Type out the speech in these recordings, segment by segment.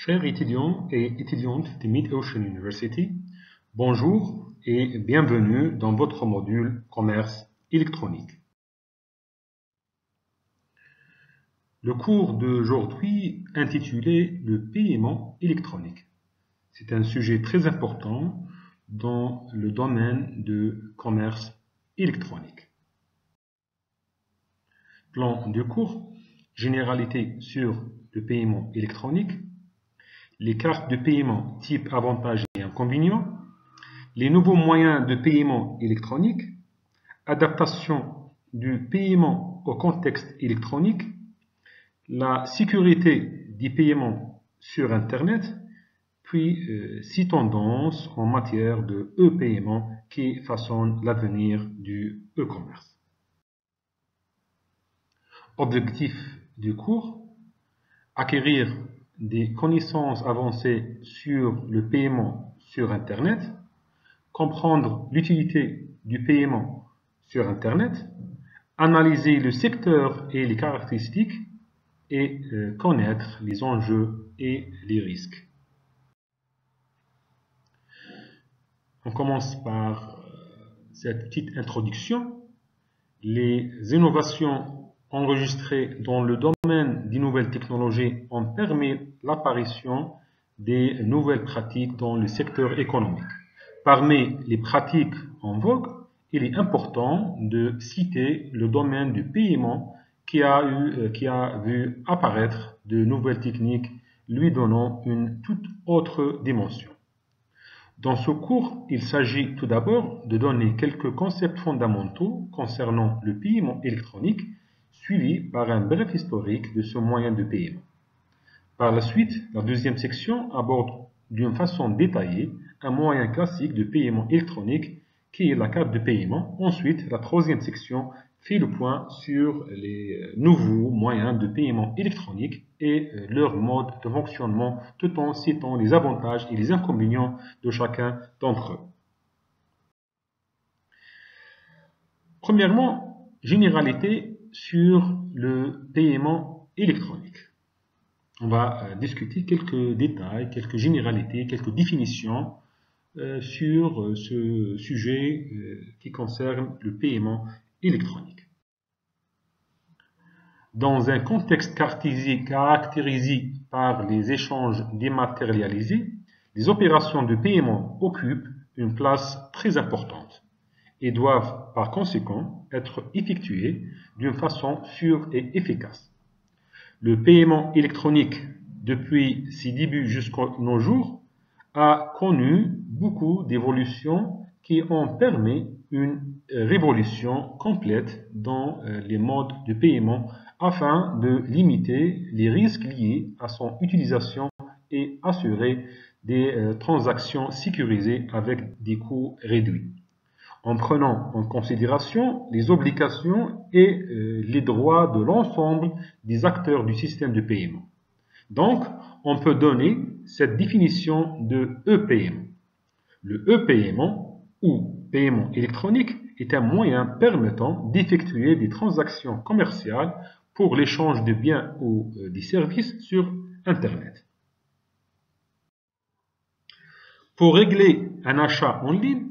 Chers étudiants et étudiantes de Mid-Ocean University, bonjour et bienvenue dans votre module Commerce électronique. Le cours d'aujourd'hui intitulé Le paiement électronique. C'est un sujet très important dans le domaine de commerce électronique. Plan de cours, généralité sur le paiement électronique, les cartes de paiement type avantages et inconvénients, les nouveaux moyens de paiement électronique, adaptation du paiement au contexte électronique, la sécurité des paiements sur Internet, puis 6 tendances en matière de e-paiement qui façonnent l'avenir du e-commerce. Objectif du cours, acquérir des connaissances avancées sur le paiement sur Internet, comprendre l'utilité du paiement sur Internet, analyser le secteur et les caractéristiques et connaître les enjeux et les risques. On commence par cette petite introduction. Les innovations enregistrées dans le domaine des nouvelles technologies ont permis l'apparition des nouvelles pratiques dans le secteur économique. Parmi les pratiques en vogue, il est important de citer le domaine du paiement qui a vu apparaître de nouvelles techniques lui donnant une toute autre dimension. Dans ce cours, il s'agit tout d'abord de donner quelques concepts fondamentaux concernant le paiement électronique, suivi par un bref historique de ce moyen de paiement. Par la suite, la deuxième section aborde d'une façon détaillée un moyen classique de paiement électronique qui est la carte de paiement. Ensuite, la troisième section fait le point sur les nouveaux moyens de paiement électronique et leur mode de fonctionnement, tout en citant les avantages et les inconvénients de chacun d'entre eux. Premièrement, généralité sur le paiement électronique. On va discuter quelques détails, quelques généralités, quelques définitions sur ce sujet qui concerne le paiement électronique. Dans un contexte caractérisé par les échanges dématérialisés, les opérations de paiement occupent une place très importante et doivent par conséquent être effectuées d'une façon sûre et efficace. Le paiement électronique, depuis ses débuts jusqu'à nos jours, a connu beaucoup d'évolutions qui ont permis une révolution complète dans les modes de paiement afin de limiter les risques liés à son utilisation et assurer des transactions sécurisées avec des coûts réduits, en prenant en considération les obligations et les droits de l'ensemble des acteurs du système de paiement. Donc, on peut donner cette définition de e-paiement. Le e-paiement ou paiement électronique est un moyen permettant d'effectuer des transactions commerciales pour l'échange de biens ou des services sur Internet. Pour régler un achat en ligne,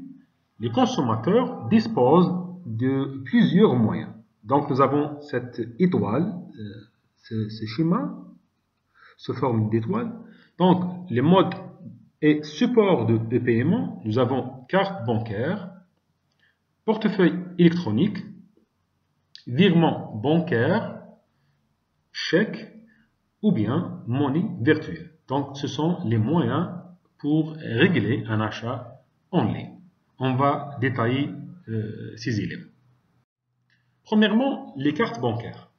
les consommateurs disposent de plusieurs moyens. Donc nous avons cette étoile, ce schéma, sous forme d'étoile. Donc les modes et supports de paiement, nous avons carte bancaire, portefeuille électronique, virement bancaire, chèque ou bien monnaie virtuelle. Donc ce sont les moyens pour régler un achat en ligne. On va détailler ces éléments. Premièrement, les cartes bancaires.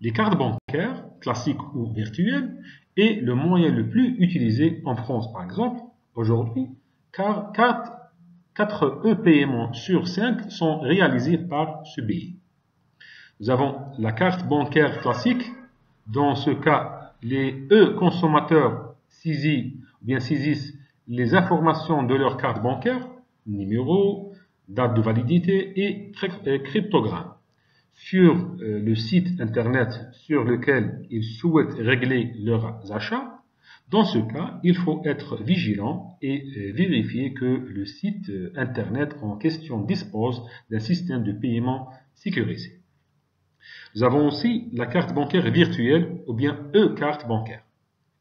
Les cartes bancaires, classiques ou virtuelles, est le moyen le plus utilisé en France, par exemple, aujourd'hui, car 4 e-paiements sur 5 sont réalisés par ce biais. Nous avons la carte bancaire classique. Dans ce cas, les e-consommateurs saisissent les informations de leur carte bancaire, numéro, date de validité et cryptogramme, sur le site internet sur lequel ils souhaitent régler leurs achats. Dans ce cas, il faut être vigilant et vérifier que le site Internet en question dispose d'un système de paiement sécurisé. Nous avons aussi la carte bancaire virtuelle ou bien e-carte bancaire.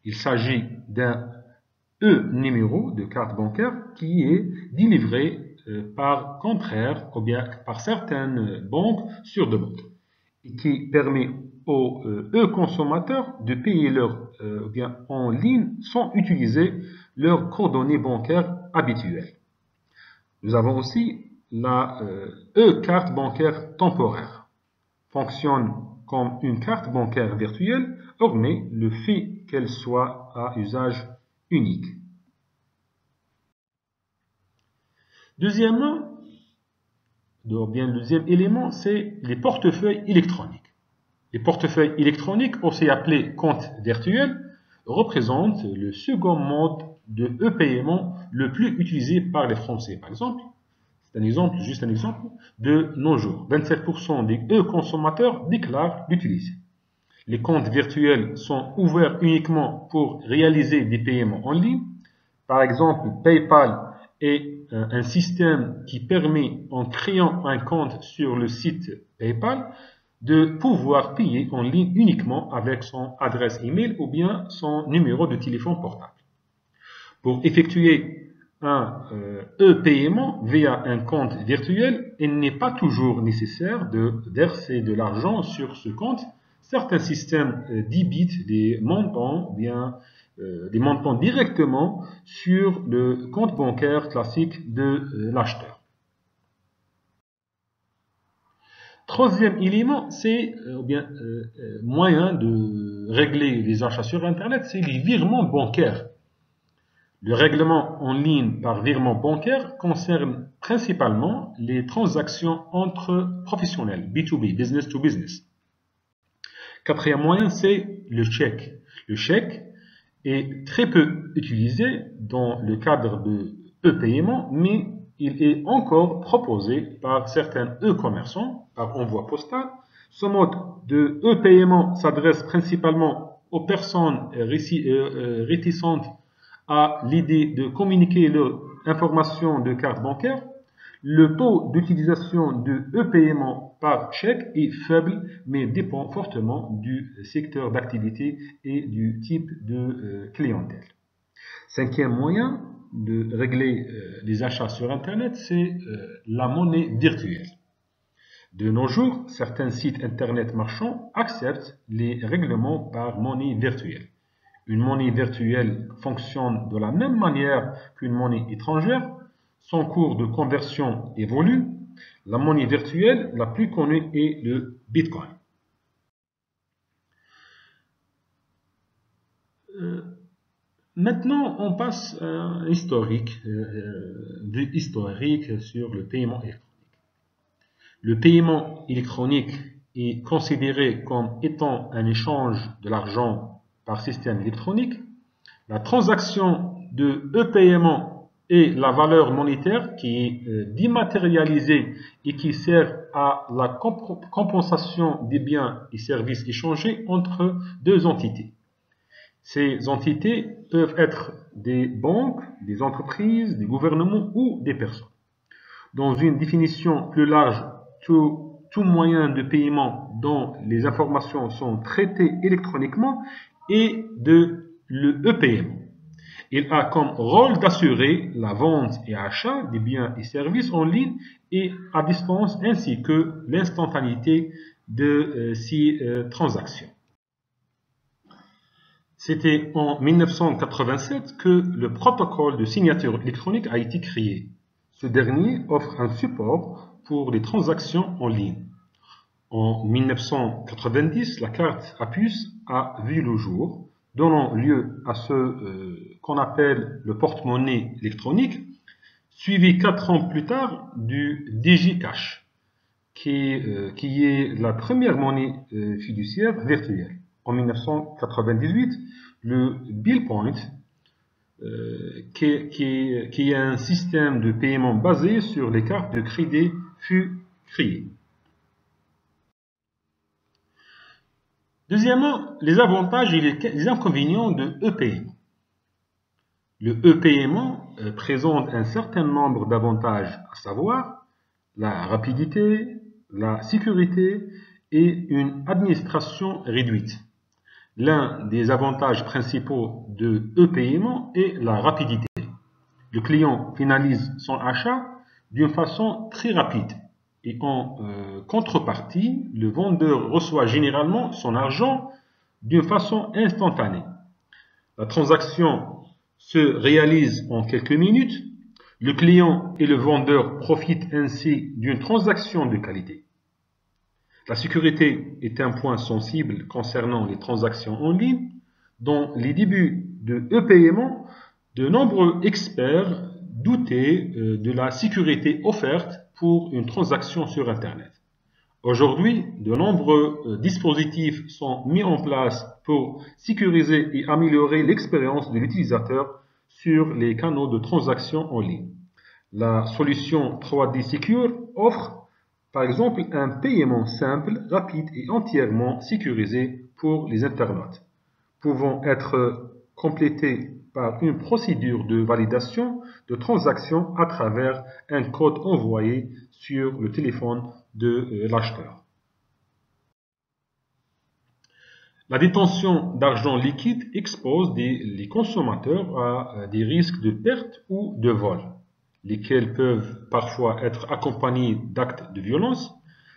Il s'agit d'un e-numéro de carte bancaire qui est délivré par contraire ou bien par certaines banques sur demande et qui permet aux e-consommateurs de payer bien en ligne sans utiliser leurs coordonnées bancaires habituelles. Nous avons aussi la e-carte bancaire temporaire. Fonctionne comme une carte bancaire virtuelle, hormis le fait qu'elle soit à usage unique. Deuxièmement, le deuxième élément, c'est les portefeuilles électroniques. Les portefeuilles électroniques, aussi appelés comptes virtuels, représentent le second mode de e-paiement le plus utilisé par les Français. Par exemple, c'est un exemple, juste un exemple, de nos jours. 27% des e-consommateurs déclarent l'utiliser. Les comptes virtuels sont ouverts uniquement pour réaliser des paiements en ligne. Par exemple, PayPal est un système qui permet, en créant un compte sur le site PayPal, de pouvoir payer en ligne uniquement avec son adresse email ou bien son numéro de téléphone portable. Pour effectuer un e-paiement via un compte virtuel, il n'est pas toujours nécessaire de verser de l'argent sur ce compte. Certains systèmes débitent des montants directement sur le compte bancaire classique de l'acheteur. Troisième élément, c'est moyen de régler les achats sur Internet, c'est les virements bancaires. Le règlement en ligne par virement bancaire concerne principalement les transactions entre professionnels, B2B, business to business. Quatrième moyen, c'est le chèque. Le chèque est très peu utilisé dans le cadre de e-paiement, mais il est encore proposé par certains e-commerçants par envoi postal. Ce mode de e-paiement s'adresse principalement aux personnes réticentes à l'idée de communiquer leurs informations de carte bancaire. Le taux d'utilisation de e-paiement par chèque est faible, mais dépend fortement du secteur d'activité et du type de clientèle. Cinquième moyen de régler les achats sur Internet, c'est la monnaie virtuelle. De nos jours, certains sites Internet marchands acceptent les règlements par monnaie virtuelle. Une monnaie virtuelle fonctionne de la même manière qu'une monnaie étrangère. Son cours de conversion évolue. La monnaie virtuelle la plus connue est le Bitcoin. Maintenant, on passe à un historique sur le paiement électronique. Le paiement électronique est considéré comme étant un échange de l'argent par système électronique. La transaction de e-paiement est la valeur monétaire qui est dématérialisée et qui sert à la compensation des biens et services échangés entre deux entités. Ces entités peuvent être des banques, des entreprises, des gouvernements ou des personnes. Dans une définition plus large, tout moyen de paiement dont les informations sont traitées électroniquement est de l'e-paiement. Il a comme rôle d'assurer la vente et achat des biens et services en ligne et à distance ainsi que l'instantanéité de ces transactions. C'était en 1987 que le protocole de signature électronique a été créé. Ce dernier offre un support pour les transactions en ligne. En 1990, la carte à puce a vu le jour, donnant lieu à ce qu'on appelle le porte-monnaie électronique, suivi 4 ans plus tard du DigiCash, qui est la première monnaie fiduciaire virtuelle. En 1998, le BillPoint, qui est un système de paiement basé sur les cartes de crédit, fut créé. Deuxièmement, les avantages et les inconvénients de e-paiement. Le e-paiement présente un certain nombre d'avantages, à savoir la rapidité, la sécurité et une administration réduite. L'un des avantages principaux de e-paiement est la rapidité. Le client finalise son achat d'une façon très rapide et en contrepartie, le vendeur reçoit généralement son argent d'une façon instantanée. La transaction se réalise en quelques minutes. Le client et le vendeur profitent ainsi d'une transaction de qualité. La sécurité est un point sensible concernant les transactions en ligne. Dans les débuts de e-paiement, de nombreux experts doutaient de la sécurité offerte pour une transaction sur Internet. Aujourd'hui, de nombreux dispositifs sont mis en place pour sécuriser et améliorer l'expérience de l'utilisateur sur les canaux de transaction en ligne. La solution 3D Secure offre par exemple un paiement simple, rapide et entièrement sécurisé pour les internautes, pouvant être complété par une procédure de validation de transaction à travers un code envoyé sur le téléphone de l'acheteur. La détention d'argent liquide expose les consommateurs à des risques de perte ou de vol, lesquels peuvent parfois être accompagnés d'actes de violence.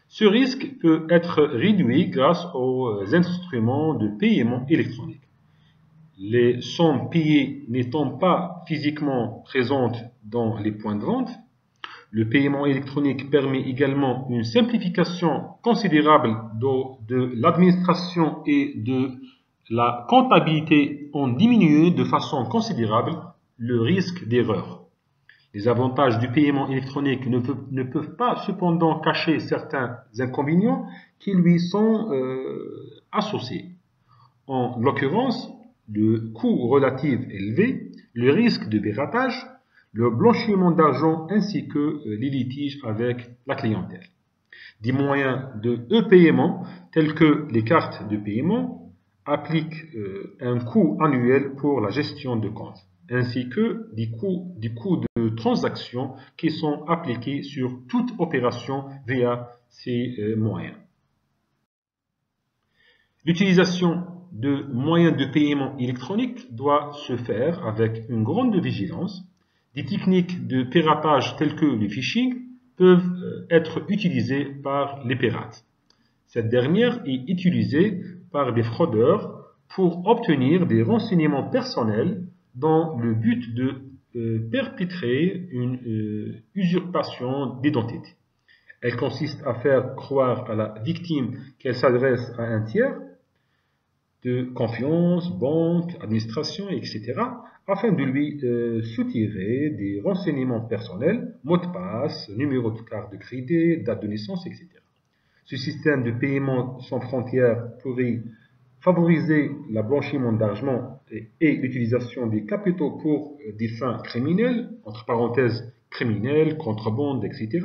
Ce risque peut être réduit grâce aux instruments de paiement électronique. Les sommes payées n'étant pas physiquement présentes dans les points de vente, le paiement électronique permet également une simplification considérable de l'administration et de la comptabilité en diminuant de façon considérable le risque d'erreur. Les avantages du paiement électronique ne peuvent pas cependant cacher certains inconvénients qui lui sont associés. En l'occurrence, le coût relatif élevé, le risque de piratage, le blanchiment d'argent ainsi que les litiges avec la clientèle. Des moyens de e-paiement tels que les cartes de paiement appliquent un coût annuel pour la gestion de compte, ainsi que des coûts de transaction qui sont appliqués sur toute opération via ces moyens. L'utilisation de moyens de paiement électronique doit se faire avec une grande vigilance. Des techniques de piratage telles que le phishing peuvent être utilisées par les pirates. Cette dernière est utilisée par des fraudeurs pour obtenir des renseignements personnels dans le but de perpétrer une usurpation d'identité. Elle consiste à faire croire à la victime qu'elle s'adresse à un tiers de confiance, banque, administration, etc., afin de lui soutirer des renseignements personnels, mots de passe, numéro de carte de crédit, date de naissance, etc. Ce système de paiement sans frontières pourrait favoriser le blanchiment d'argent et l'utilisation des capitaux pour des fins criminelles, entre parenthèses criminelles, contrebande, etc.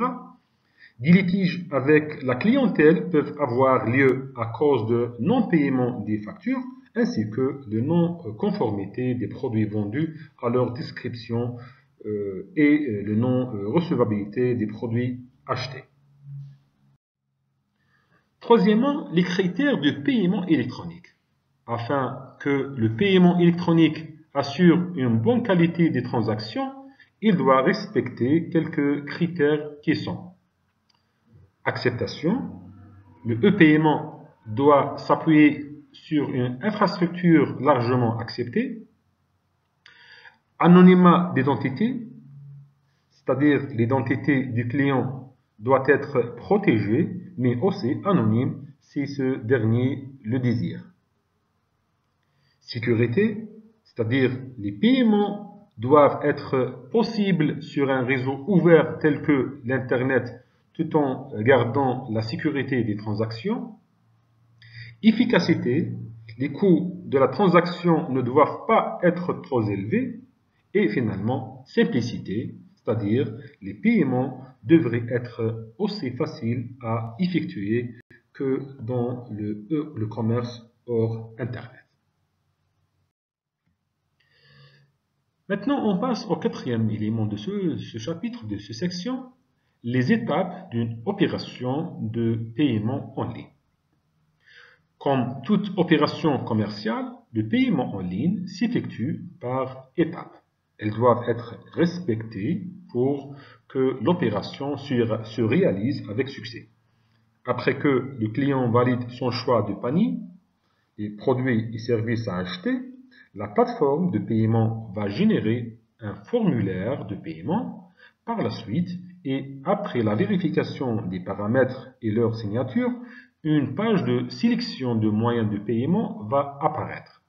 Des litiges avec la clientèle peuvent avoir lieu à cause de non-paiement des factures ainsi que de non-conformité des produits vendus à leur description et de non-recevabilité des produits achetés. Troisièmement, les critères de paiement électronique. Afin que le paiement électronique assure une bonne qualité des transactions, il doit respecter quelques critères qui sont acceptation. Le e-paiement doit s'appuyer sur une infrastructure largement acceptée. Anonymat d'identité, c'est-à-dire l'identité du client doit être protégée, mais aussi anonyme si ce dernier le désire. Sécurité, c'est-à-dire les paiements doivent être possibles sur un réseau ouvert tel que l'Internet tout en gardant la sécurité des transactions. Efficacité, les coûts de la transaction ne doivent pas être trop élevés. Et finalement, simplicité, c'est-à-dire les paiements devraient être aussi faciles à effectuer que dans le commerce hors Internet. Maintenant, on passe au quatrième élément de ce chapitre, de cette section, les étapes d'une opération de paiement en ligne. Comme toute opération commerciale, le paiement en ligne s'effectue par étapes. Elles doivent être respectées pour que l'opération se réalise avec succès. Après que le client valide son choix de panier, les produits et services à acheter, la plateforme de paiement va générer un formulaire de paiement par la suite et après la vérification des paramètres et leur signature, une page de sélection de moyens de paiement va apparaître.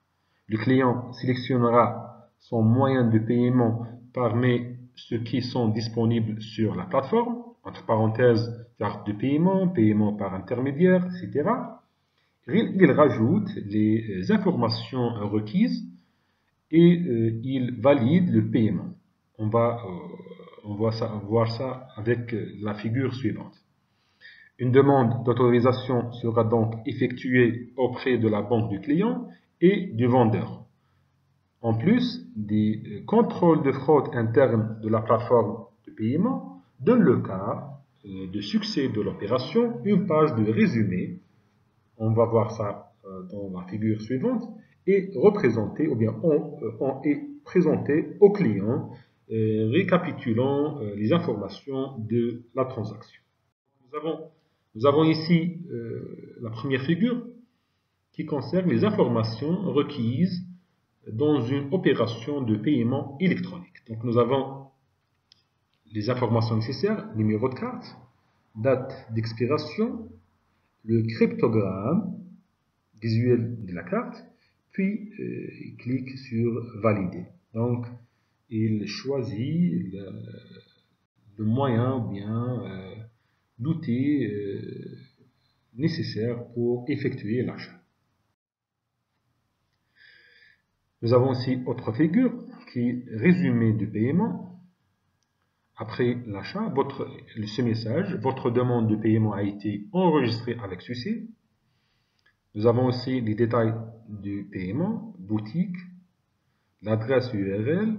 Le client sélectionnera son moyen de paiement parmi ceux qui sont disponibles sur la plateforme, entre parenthèses, carte de paiement, paiement par intermédiaire, etc. Il rajoute les informations requises et il valide le paiement. On va voir ça avec la figure suivante. Une demande d'autorisation sera donc effectuée auprès de la banque du client et du vendeur. En plus, des contrôles de fraude interne de la plateforme de paiement donnent le cas de succès de l'opération une page de résumé. On va voir ça dans la figure suivante et représenté ou bien on est présenté au client récapitulant les informations de la transaction. Nous avons ici la première figure qui concerne les informations requises dans une opération de paiement électronique. Donc nous avons les informations nécessaires, numéro de carte, date d'expiration, le cryptogramme visuel de la carte, puis il clique sur valider. Donc il choisit le moyen ou bien l'outil nécessaire pour effectuer l'achat. Nous avons aussi autre figure qui est résumé du paiement. Après l'achat, ce message, votre demande de paiement a été enregistrée avec succès. Nous avons aussi les détails du paiement, boutique, l'adresse URL,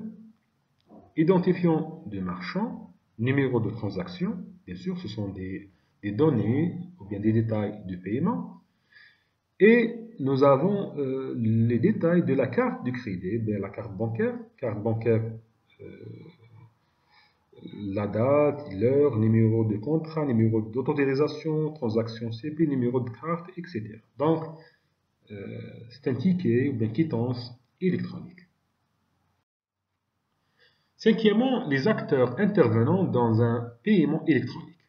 identifiant de marchand, numéro de transaction, bien sûr, ce sont des données ou bien des détails du paiement. Et nous avons les détails de la carte de crédit, bien la carte bancaire, la date, l'heure, numéro de contrat, numéro d'autorisation, transaction CP, numéro de carte, etc. Donc, c'est un ticket ou bien quittance électronique. Cinquièmement, les acteurs intervenant dans un paiement électronique.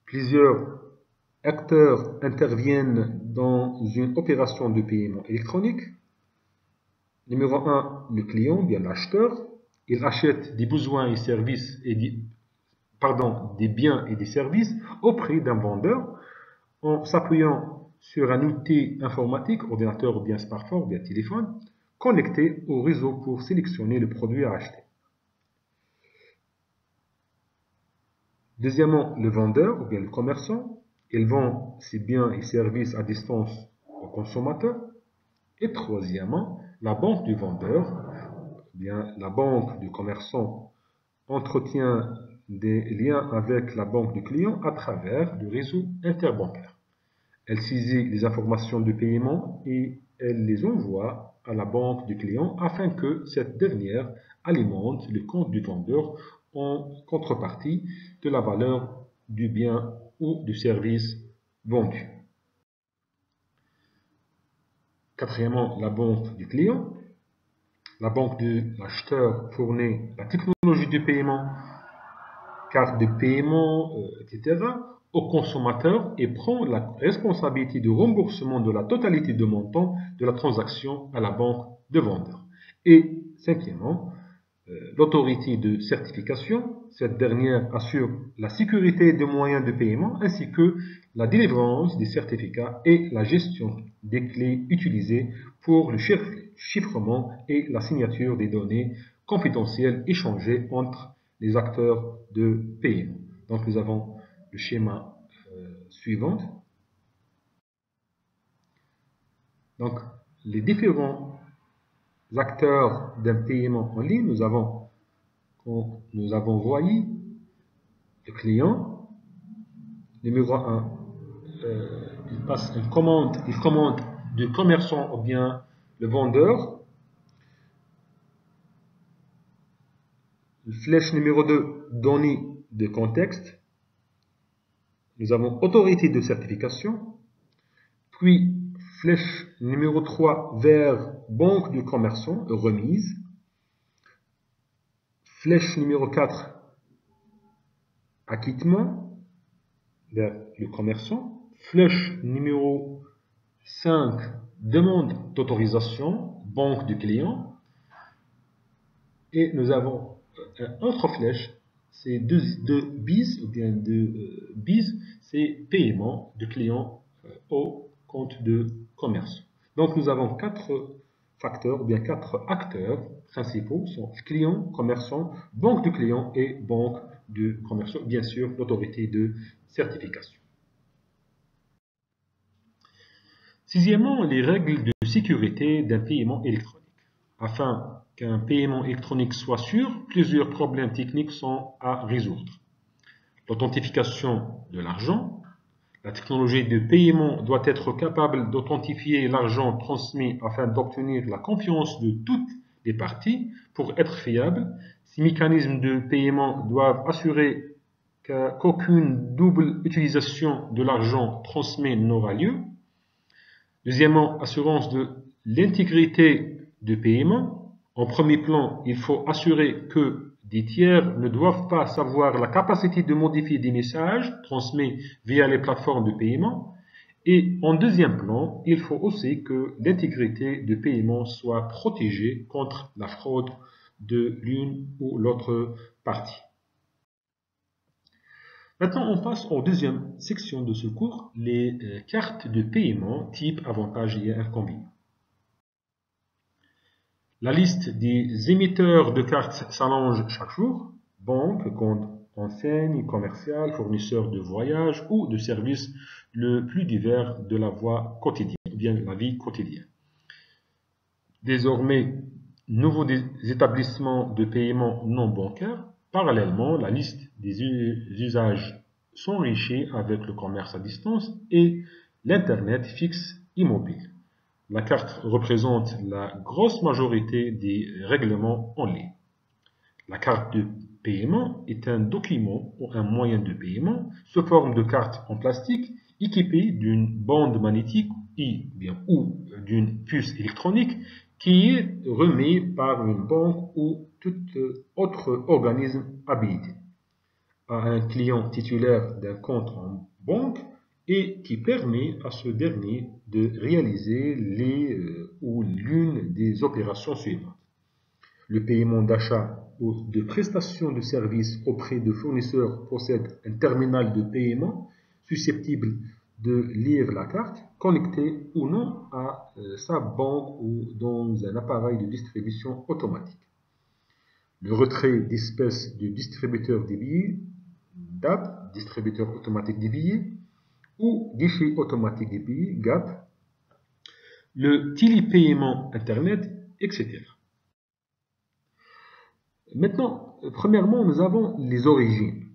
Plusieurs acteurs interviennent dans une opération de paiement électronique. Numéro 1, le client, bien l'acheteur. Il achète des besoins et services des biens et des services auprès d'un vendeur en s'appuyant sur un outil informatique, ordinateur ou bien smartphone ou bien téléphone, connecté au réseau pour sélectionner le produit à acheter. Deuxièmement, le vendeur ou bien le commerçant, il vend ses biens et services à distance au consommateur. Et troisièmement, la banque du vendeur, bien la banque du commerçant entretient des liens avec la banque du client à travers le réseau interbancaire. Elle saisit les informations de paiement et elle les envoie à la banque du client afin que cette dernière alimente le compte du vendeur en contrepartie de la valeur du bien ou du service vendu. Quatrièmement, la banque du client. La banque de l'acheteur fournit la technologie de paiement, carte de paiement, etc. au consommateur et prend la responsabilité de remboursement de la totalité de montant de la transaction à la banque de vendeur. Et cinquièmement, l'autorité de certification, cette dernière assure la sécurité des moyens de paiement ainsi que la délivrance des certificats et la gestion des clés utilisées pour le chiffrement et la signature des données confidentielles échangées entre les acteurs de paiement. Donc nous avons le schéma suivant. Donc les différents acteurs d'un paiement en ligne, nous avons voyé le client, numéro 1, il passe une commande, il commande du commerçant ou bien le vendeur. Flèche numéro 2, données de contexte. Nous avons autorité de certification. Puis, flèche numéro 3 vers banque du commerçant, remise. Flèche numéro 4, acquittement vers le commerçant. Flèche numéro 5, demande d'autorisation, banque du client. Et nous avons une autre flèche, c'est deux bis, ou bien deux bis, c'est paiement du client au compte de commerce. Donc nous avons 4 facteurs, ou bien 4 acteurs principaux, sont client, commerçant, banque du client et banque du commerçant, bien sûr l'autorité de certification. Sixièmement, les règles de sécurité d'un paiement électronique. Afin qu'un paiement électronique soit sûr, plusieurs problèmes techniques sont à résoudre. L'authentification de l'argent. La technologie de paiement doit être capable d'authentifier l'argent transmis afin d'obtenir la confiance de toutes les parties pour être fiable. Ces mécanismes de paiement doivent assurer qu'aucune double utilisation de l'argent transmis n'aura lieu. Deuxièmement, assurance de l'intégrité de paiement. En premier plan, il faut assurer que des tiers ne doivent pas savoir la capacité de modifier des messages transmis via les plateformes de paiement. Et en deuxième plan, il faut aussi que l'intégrité de paiement soit protégée contre la fraude de l'une ou l'autre partie. Maintenant, on passe en deuxième section de ce cours, les cartes de paiement type avantages et inconvénients. La liste des émetteurs de cartes s'allonge chaque jour. Banques, comptes, enseignes, commerciales, fournisseurs de voyages ou de services le plus divers de la voie quotidienne, bien la vie quotidienne. Désormais, nouveaux établissements de paiement non bancaires. Parallèlement, la liste des usages s'enrichit avec le commerce à distance et l'Internet fixe et mobile. La carte représente la grosse majorité des règlements en ligne. La carte de paiement est un document ou un moyen de paiement sous forme de carte en plastique équipée d'une bande magnétique ou d'une puce électronique qui est remis par une banque ou tout autre organisme habilité à un client titulaire d'un compte en banque et qui permet à ce dernier de réaliser ou l'une des opérations suivantes. Le paiement d'achat ou de prestation de services auprès de fournisseurs possède un terminal de paiement susceptible de lire la carte, connectée ou non à sa banque ou dans un appareil de distribution automatique. Le retrait d'espèces du distributeur des billets, DAB, distributeur automatique des billets, ou guichet automatique des billets, GAP, le télépaiement Internet, etc. Maintenant, premièrement, nous avons les origines.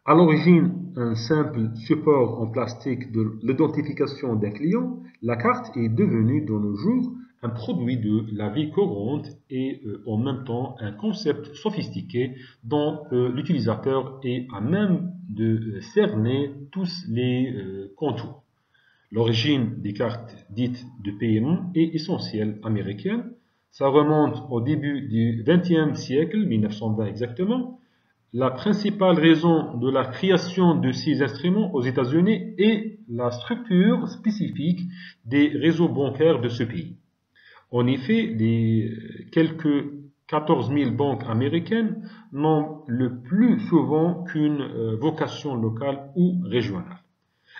À l'origine, un simple support en plastique de l'identification d'un client, la carte est devenue de nos jours un produit de la vie courante et en même temps un concept sophistiqué dont l'utilisateur est à même de cerner tous les contours. L'origine des cartes dites de paiement est essentielle américaine. Ça remonte au début du XXe siècle, 1920 exactement. La principale raison de la création de ces instruments aux États-Unis est la structure spécifique des réseaux bancaires de ce pays. En effet, les quelques 14 000 banques américaines n'ont le plus souvent qu'une vocation locale ou régionale.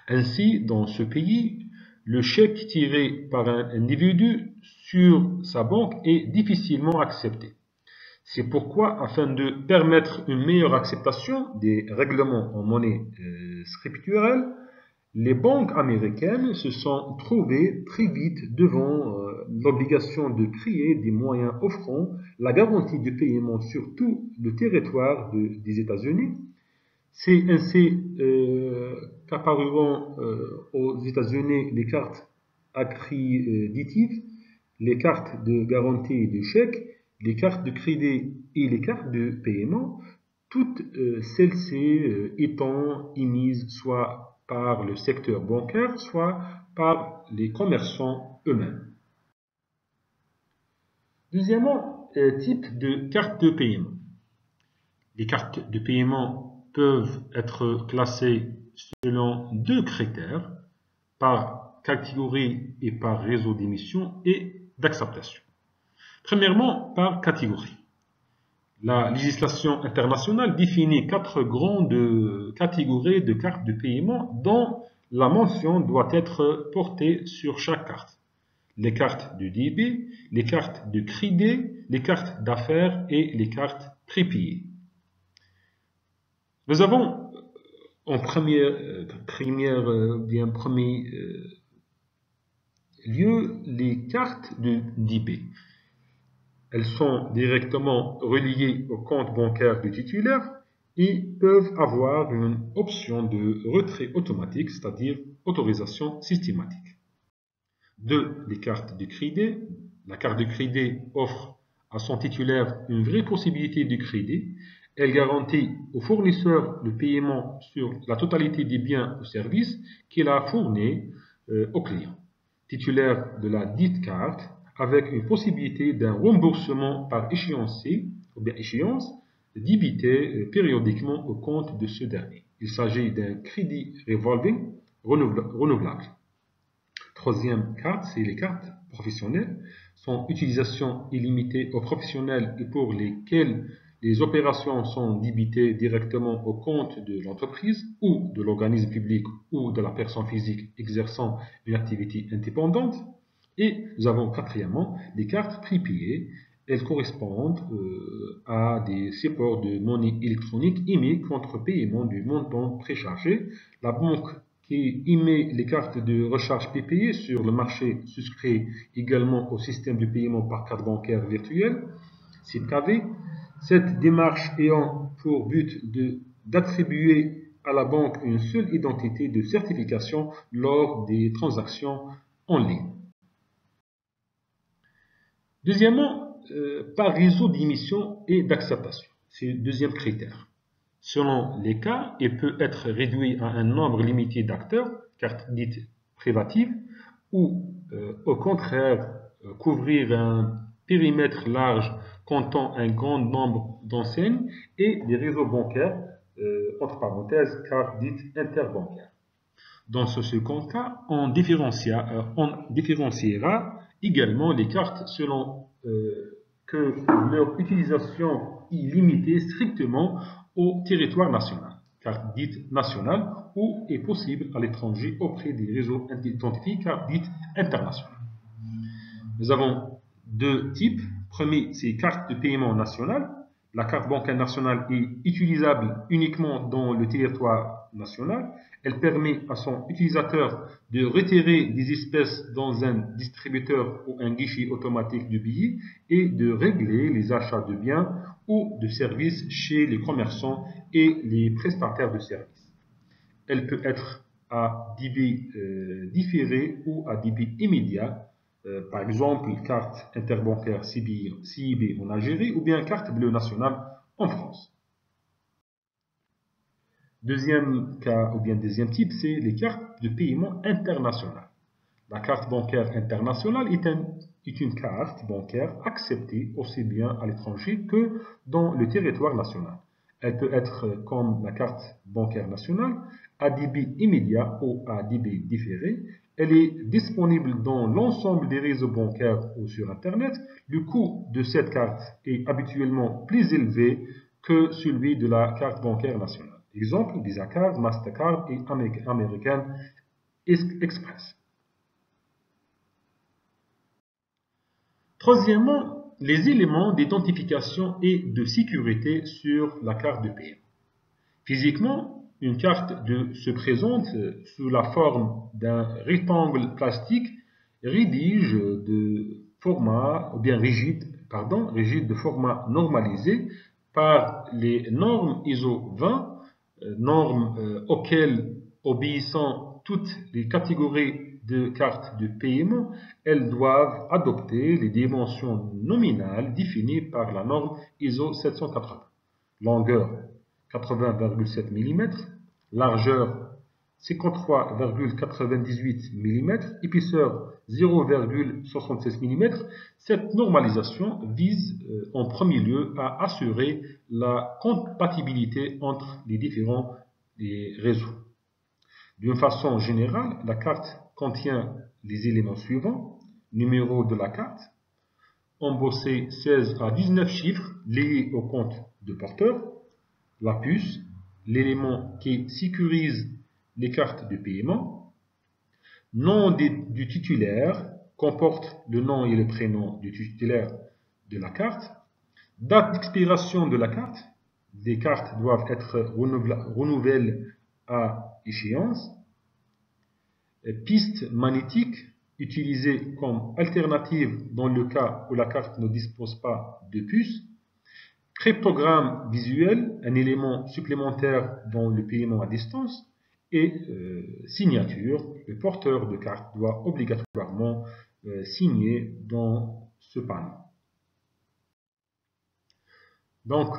Ainsi, dans ce pays, le chèque tiré par un individu sur sa banque est difficilement accepté. C'est pourquoi, afin de permettre une meilleure acceptation des règlements en monnaie scripturale, les banques américaines se sont trouvées très vite devant l'obligation de créer des moyens offrant la garantie de paiement sur tout le territoire des États-Unis. C'est ainsi qu'apparuront aux États-Unis les cartes accréditives, les cartes de garantie de chèque, les cartes de crédit et les cartes de paiement, toutes celles-ci étant émises soit par le secteur bancaire, soit par les commerçants eux-mêmes. Deuxièmement, type de carte de paiement. Les cartes de paiement peuvent être classées selon deux critères, par catégorie et par réseau d'émission et d'acceptation. Premièrement, par catégorie. La législation internationale définit 4 grandes catégories de cartes de paiement dont la mention doit être portée sur chaque carte. Les cartes de débit, les cartes de crédit, les cartes d'affaires et les cartes prépayées. Nous avons en premier lieu les cartes de débit. Elles sont directement reliées au compte bancaire du titulaire et peuvent avoir une option de retrait automatique, c'est-à-dire autorisation systématique. 2. Les cartes de crédit. La carte de crédit offre à son titulaire une vraie possibilité de crédit. Elle garantit au fournisseur le paiement sur la totalité des biens ou services qu'il a fournis au client. Titulaire de la dite carte, avec une possibilité d'un remboursement par échéancier ou bien échéance débité périodiquement au compte de ce dernier. Il s'agit d'un crédit revolving renouvelable. Troisième carte, c'est les cartes professionnelles. Son utilisation est limitée aux professionnels et pour lesquels les opérations sont débitées directement au compte de l'entreprise ou de l'organisme public ou de la personne physique exerçant une activité indépendante. Et nous avons quatrièmement les cartes prépayées. Elles correspondent à des supports de monnaie électronique émis contre paiement du montant préchargé. La banque qui émet les cartes de recharge prépayées sur le marché souscrit également au système de paiement par carte bancaire virtuelle, CIPCAV. Cette démarche ayant pour but d'attribuer à la banque une seule identité de certification lors des transactions en ligne. Deuxièmement, par réseau d'émission et d'acceptation. C'est le deuxième critère. Selon les cas, il peut être réduit à un nombre limité d'acteurs, carte dite privative, ou au contraire, couvrir un périmètre large comptant un grand nombre d'enseignes et des réseaux bancaires, entre parenthèses, cartes dites interbancaires. Dans ce second cas, on différenciera également les cartes selon que leur utilisation est limitée strictement au territoire national, carte dite nationale, ou est possible à l'étranger auprès des réseaux identifiés, carte dite internationale. Nous avons deux types. Premier, c'est carte de paiement nationale. La carte bancaire nationale est utilisable uniquement dans le territoire national. Elle permet à son utilisateur de retirer des espèces dans un distributeur ou un guichet automatique de billets et de régler les achats de biens ou de services chez les commerçants et les prestataires de services. Elle peut être à débit différé ou à débit immédiat. Par exemple, carte interbancaire CIB en Algérie ou bien carte bleue nationale en France. Deuxième cas ou bien deuxième type, c'est les cartes de paiement international. La carte bancaire internationale est une carte bancaire acceptée aussi bien à l'étranger que dans le territoire national. Elle peut être comme la carte bancaire nationale à débit immédiat ou à débit différé. Elle est disponible dans l'ensemble des réseaux bancaires ou sur Internet. Le coût de cette carte est habituellement plus élevé que celui de la carte bancaire nationale. Exemple, Visa Card, Mastercard et American Express. Troisièmement, les éléments d'identification et de sécurité sur la carte de paiement. Physiquement, une carte se présente sous la forme d'un rectangle plastique rédige de format, ou bien rigide de format normalisé par les normes ISO 20, normes auxquelles obéissant toutes les catégories de cartes de paiement, elles doivent adopter les dimensions nominales définies par la norme ISO 780. Longueur 80,7 mm, largeur 53,98 mm, épaisseur 0,76 mm. Cette normalisation vise en premier lieu à assurer la compatibilité entre les différents réseaux. D'une façon générale, la carte contient les éléments suivants: numéro de la carte, embossé 16 à 19 chiffres liés au compte de porteur, la puce, l'élément qui sécurise les cartes de paiement, nom du titulaire, comporte le nom et le prénom du titulaire de la carte, date d'expiration de la carte, les cartes doivent être renouvelées à échéance, piste magnétique utilisée comme alternative dans le cas où la carte ne dispose pas de puce, cryptogramme visuel, un élément supplémentaire dans le paiement à distance, et signature. Le porteur de carte doit obligatoirement signer dans ce panneau. Donc,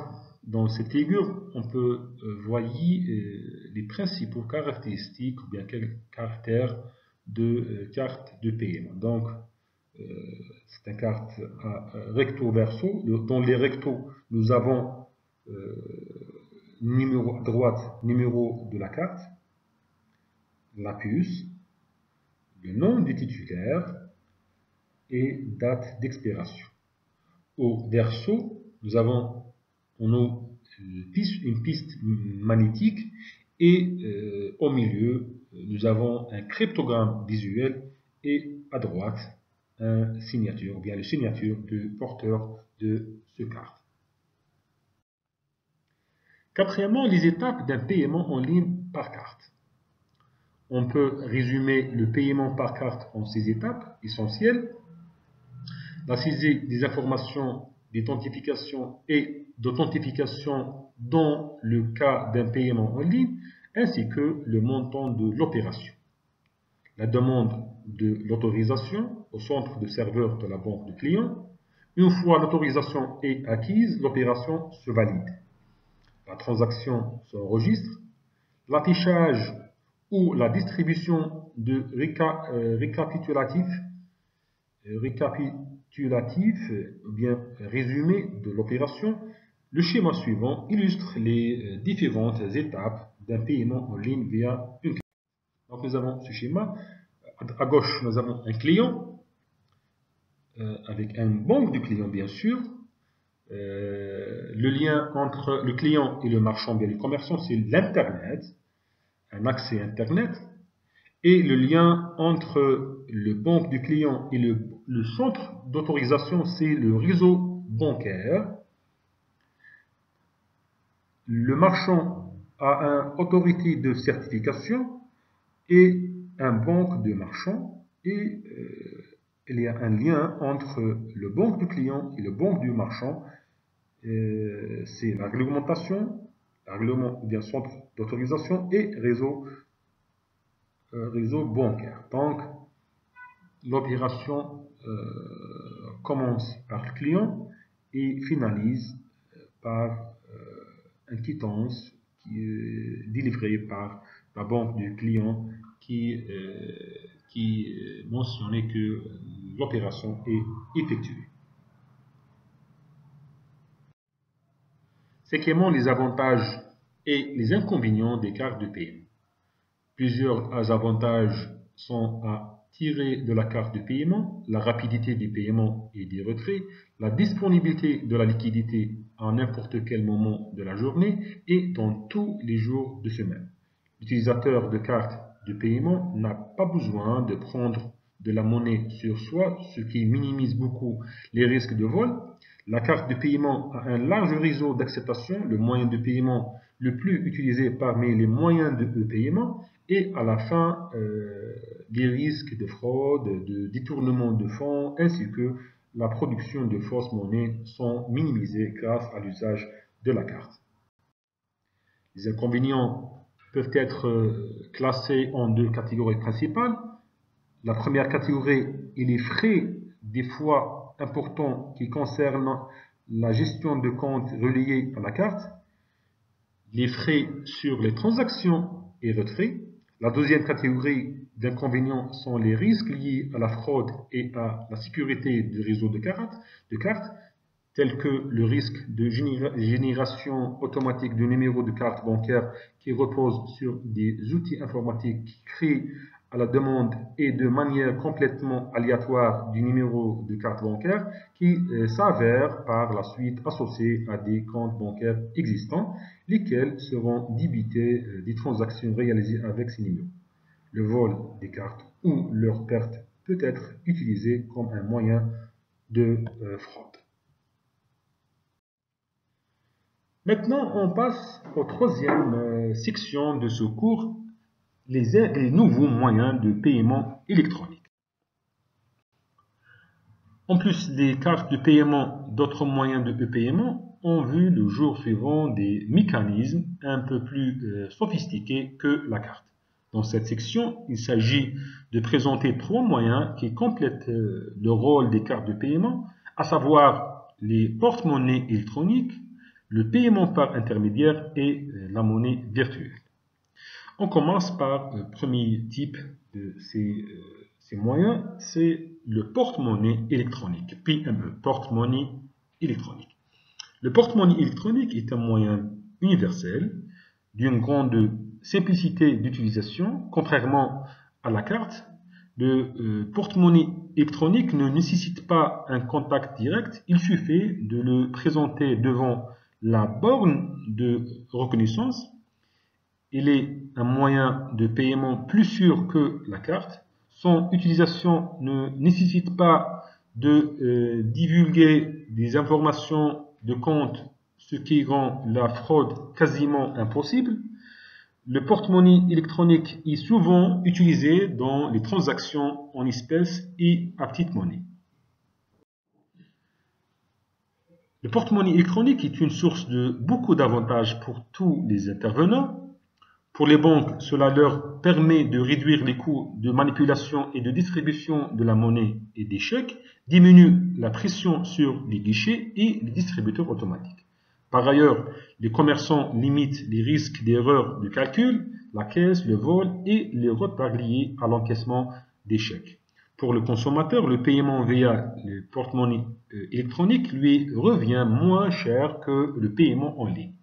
dans cette figure, on peut voir les principaux caractéristiques ou bien caractères de carte de paiement. Donc, c'est une carte à recto verso. Dans les rectos, nous avons numéro à droite, numéro de la carte, la puce, le nom du titulaire et date d'expiration. Au verso, nous avons une piste magnétique et au milieu, nous avons un cryptogramme visuel et à droite, une signature, ou bien la signature du porteur de ce carte. Quatrièmement, les étapes d'un paiement en ligne par carte. On peut résumer le paiement par carte en 6 étapes essentielles: la saisie des informations d'identification et d'authentification dans le cas d'un paiement en ligne, ainsi que le montant de l'opération, la demande de l'autorisation au centre de serveur de la banque du client. Une fois l'autorisation est acquise, l'opération se valide. La transaction s'enregistre. L'affichage ou la distribution de récapitulatif ou bien résumé de l'opération. Le schéma suivant illustre les différentes étapes d'un paiement en ligne via une carte. Donc nous avons ce schéma. À gauche, nous avons un client avec une banque du client, bien sûr. Le lien entre le client et le marchand, bien le commerçant, c'est l'Internet, un accès Internet. Et le lien entre le banque du client et le centre d'autorisation, c'est le réseau bancaire. Le marchand a une autorité de certification et un banque de marchand, et il y a un lien entre le banque du client et le banque du marchand. C'est la réglementation, règlement ou bien centre d'autorisation et réseau bancaire. Donc, l'opération commence par le client et finalise par une quittance qui est délivrée par la banque du client qui mentionnait que l'opération est effectuée. Cinquièmement, les avantages et les inconvénients des cartes de paiement. Plusieurs avantages sont à tirer de la carte de paiement: la rapidité des paiements et des retraits, la disponibilité de la liquidité à n'importe quel moment de la journée et dans tous les jours de semaine. L'utilisateur de carte de paiement n'a pas besoin de prendre de la monnaie sur soi, ce qui minimise beaucoup les risques de vol. La carte de paiement a un large réseau d'acceptation, le moyen de paiement le plus utilisé parmi les moyens de paiement, et à la fin, les risques de fraude, de détournement de fonds, ainsi que la production de fausses monnaies sont minimisés grâce à l'usage de la carte. Les inconvénients peuvent être classés en deux catégories principales. La première catégorie est les frais, des fois importants, qui concernent la gestion de comptes reliés à la carte, les frais sur les transactions et retraits. La deuxième catégorie d'inconvénients sont les risques liés à la fraude et à la sécurité du réseau de cartes, tels que le risque de génération automatique de numéros de carte bancaire qui repose sur des outils informatiques qui créent à la demande et de manière complètement aléatoire du numéro de carte bancaire qui s'avère par la suite associé à des comptes bancaires existants, lesquels seront débités des transactions réalisées avec ces numéros. Le vol des cartes ou leur perte peut être utilisé comme un moyen de fraude. Maintenant, on passe aux troisième section de ce cours, les nouveaux moyens de paiement électronique. En plus des cartes de paiement, d'autres moyens de paiement ont vu le jour suivant des mécanismes un peu plus sophistiqués que la carte. Dans cette section, il s'agit de présenter trois moyens qui complètent le rôle des cartes de paiement, à savoir les porte-monnaies électroniques, le paiement par intermédiaire et la monnaie virtuelle. On commence par le premier type de ces moyens, c'est le porte-monnaie électronique, PME, porte-monnaie électronique. Le porte-monnaie électronique est un moyen universel d'une grande simplicité d'utilisation, contrairement à la carte. Le porte-monnaie électronique ne nécessite pas un contact direct, il suffit de le présenter devant la borne de reconnaissance. Il est un moyen de paiement plus sûr que la carte. Son utilisation ne nécessite pas de divulguer des informations de compte, ce qui rend la fraude quasiment impossible. Le porte-monnaie électronique est souvent utilisé dans les transactions en espèces et à petite monnaie. Le porte-monnaie électronique est une source de beaucoup d'avantages pour tous les intervenants. Pour les banques, cela leur permet de réduire les coûts de manipulation et de distribution de la monnaie et des chèques, diminue la pression sur les guichets et les distributeurs automatiques. Par ailleurs, les commerçants limitent les risques d'erreurs de calcul, la caisse, le vol et les retards liés à l'encaissement des chèques. Pour le consommateur, le paiement via le porte-monnaie électronique lui revient moins cher que le paiement en ligne.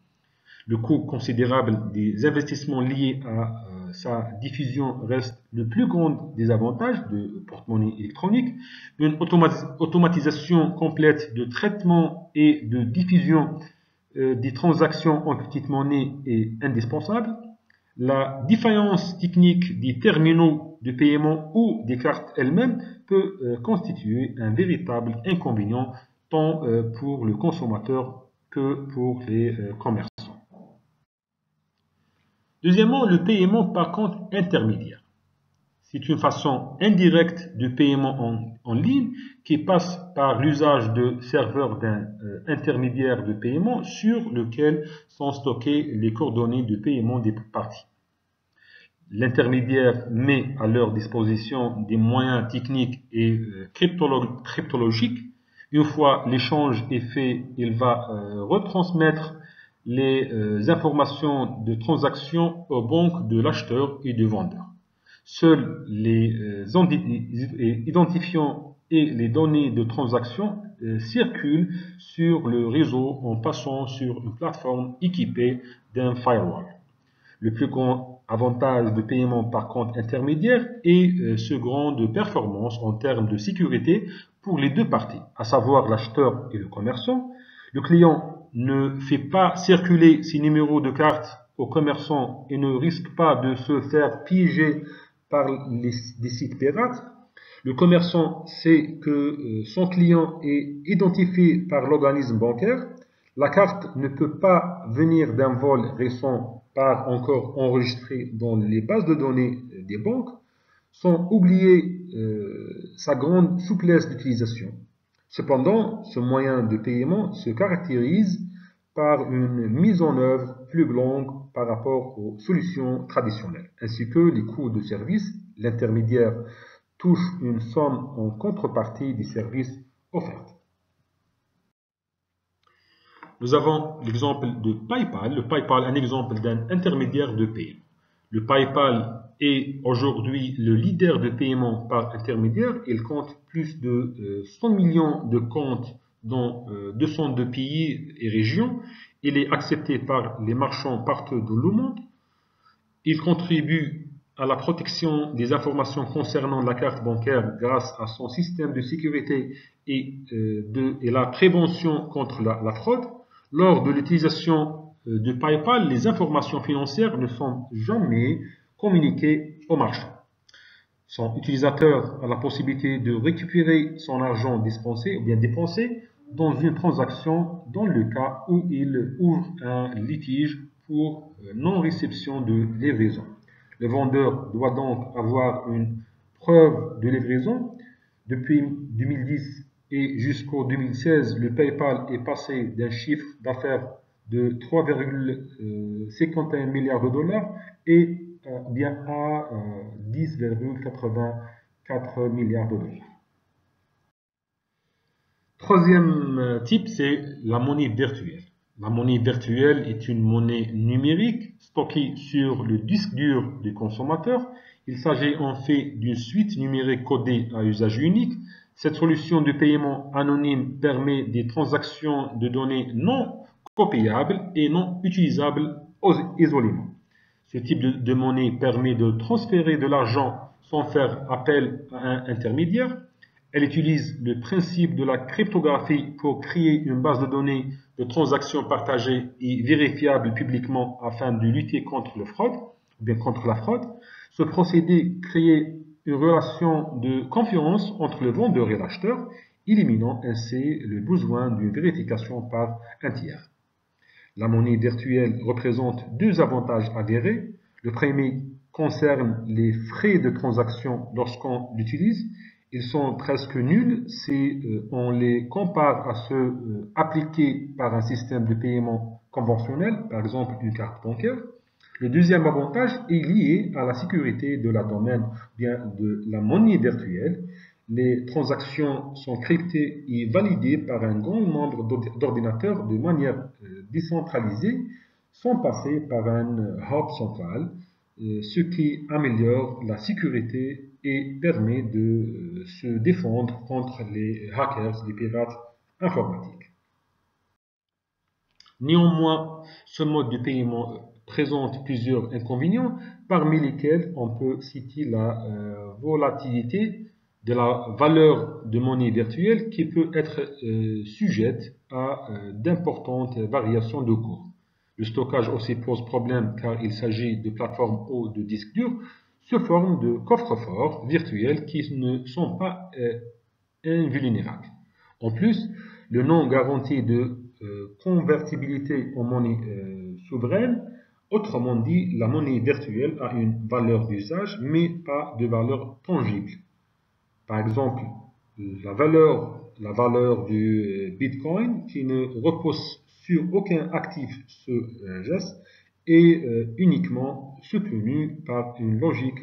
Le coût considérable des investissements liés à sa diffusion reste le plus grand des avantages de porte-monnaie électronique. Une automatisation complète de traitement et de diffusion des transactions en petite monnaie est indispensable. La défaillance technique des terminaux de paiement ou des cartes elles-mêmes peut constituer un véritable inconvénient tant pour le consommateur que pour les commerçants. Deuxièmement, le paiement par compte intermédiaire. C'est une façon indirecte de paiement en ligne qui passe par l'usage de serveurs d'un intermédiaire de paiement sur lequel sont stockées les coordonnées de paiement des parties. L'intermédiaire met à leur disposition des moyens techniques et cryptologiques. Une fois l'échange est fait, il va retransmettre les informations de transaction aux banques de l'acheteur et du vendeur. Seuls les identifiants et les données de transaction circulent sur le réseau en passant sur une plateforme équipée d'un firewall. Le plus grand avantage de paiement par compte intermédiaire est ce grande performance en termes de sécurité pour les deux parties, à savoir l'acheteur et le commerçant. Le client ne fait pas circuler ses numéros de carte au commerçant et ne risque pas de se faire piéger par des sites pirates. Le commerçant sait que son client est identifié par l'organisme bancaire. La carte ne peut pas venir d'un vol récent, pas encore enregistré dans les bases de données des banques. sans oublier sa grande souplesse d'utilisation. Cependant, ce moyen de paiement se caractérise par une mise en œuvre plus longue par rapport aux solutions traditionnelles, ainsi que les coûts de service. L'intermédiaire touche une somme en contrepartie des services offerts. Nous avons l'exemple de PayPal. Le PayPal est un exemple d'un intermédiaire de paiement. Le PayPal est aujourd'hui le leader de paiement par intermédiaire. Il compte plus de 100 millions de comptes dans 202 pays et régions. Il est accepté par les marchands partout dans le monde. Il contribue à la protection des informations concernant la carte bancaire grâce à son système de sécurité et la prévention contre la fraude. Lors de l'utilisation de PayPal, les informations financières ne sont jamais communiquées au marchand. Son utilisateur a la possibilité de récupérer son argent dépensé ou bien dépensé dans une transaction dans le cas où il ouvre un litige pour non-réception de livraison. Le vendeur doit donc avoir une preuve de livraison. Depuis 2010 et jusqu'au 2016, le PayPal est passé d'un chiffre d'affaires de 3,51 milliards de dollars et bien à 10,84 milliards de dollars. Troisième type, c'est la monnaie virtuelle. La monnaie virtuelle est une monnaie numérique stockée sur le disque dur du consommateur. Il s'agit en fait d'une suite numérique codée à usage unique. Cette solution de paiement anonyme permet des transactions de données non copiables et non utilisables isolément. Ce type de monnaie permet de transférer de l'argent sans faire appel à un intermédiaire. Elle utilise le principe de la cryptographie pour créer une base de données de transactions partagées et vérifiables publiquement afin de lutter contre la fraude. Ce procédé crée une relation de confiance entre le vendeur et l'acheteur, éliminant ainsi le besoin d'une vérification par un tiers. La monnaie virtuelle représente deux avantages avérés. Le premier concerne les frais de transaction lorsqu'on l'utilise. Ils sont presque nuls si on les compare à ceux appliqués par un système de paiement conventionnel, par exemple une carte bancaire. Le deuxième avantage est lié à la sécurité de la domaine, bien de la monnaie virtuelle. Les transactions sont cryptées et validées par un grand nombre d'ordinateurs de manière décentralisée, sans passer par un hub central, ce qui améliore la sécurité et permet de se défendre contre les hackers, les pirates informatiques. Néanmoins, ce mode de paiement présente plusieurs inconvénients, parmi lesquels on peut citer la volatilité de la valeur de monnaie virtuelle qui peut être sujette à d'importantes variations de cours. Le stockage aussi pose problème car il s'agit de plateformes ou de disques durs sous forme de coffres-forts virtuels qui ne sont pas invulnérables. En plus, le non garanti de convertibilité en monnaie souveraine, autrement dit, la monnaie virtuelle a une valeur d'usage mais pas de valeur tangible. Par exemple, la valeur du Bitcoin qui ne repose sur aucun actif geste est uniquement soutenue par une logique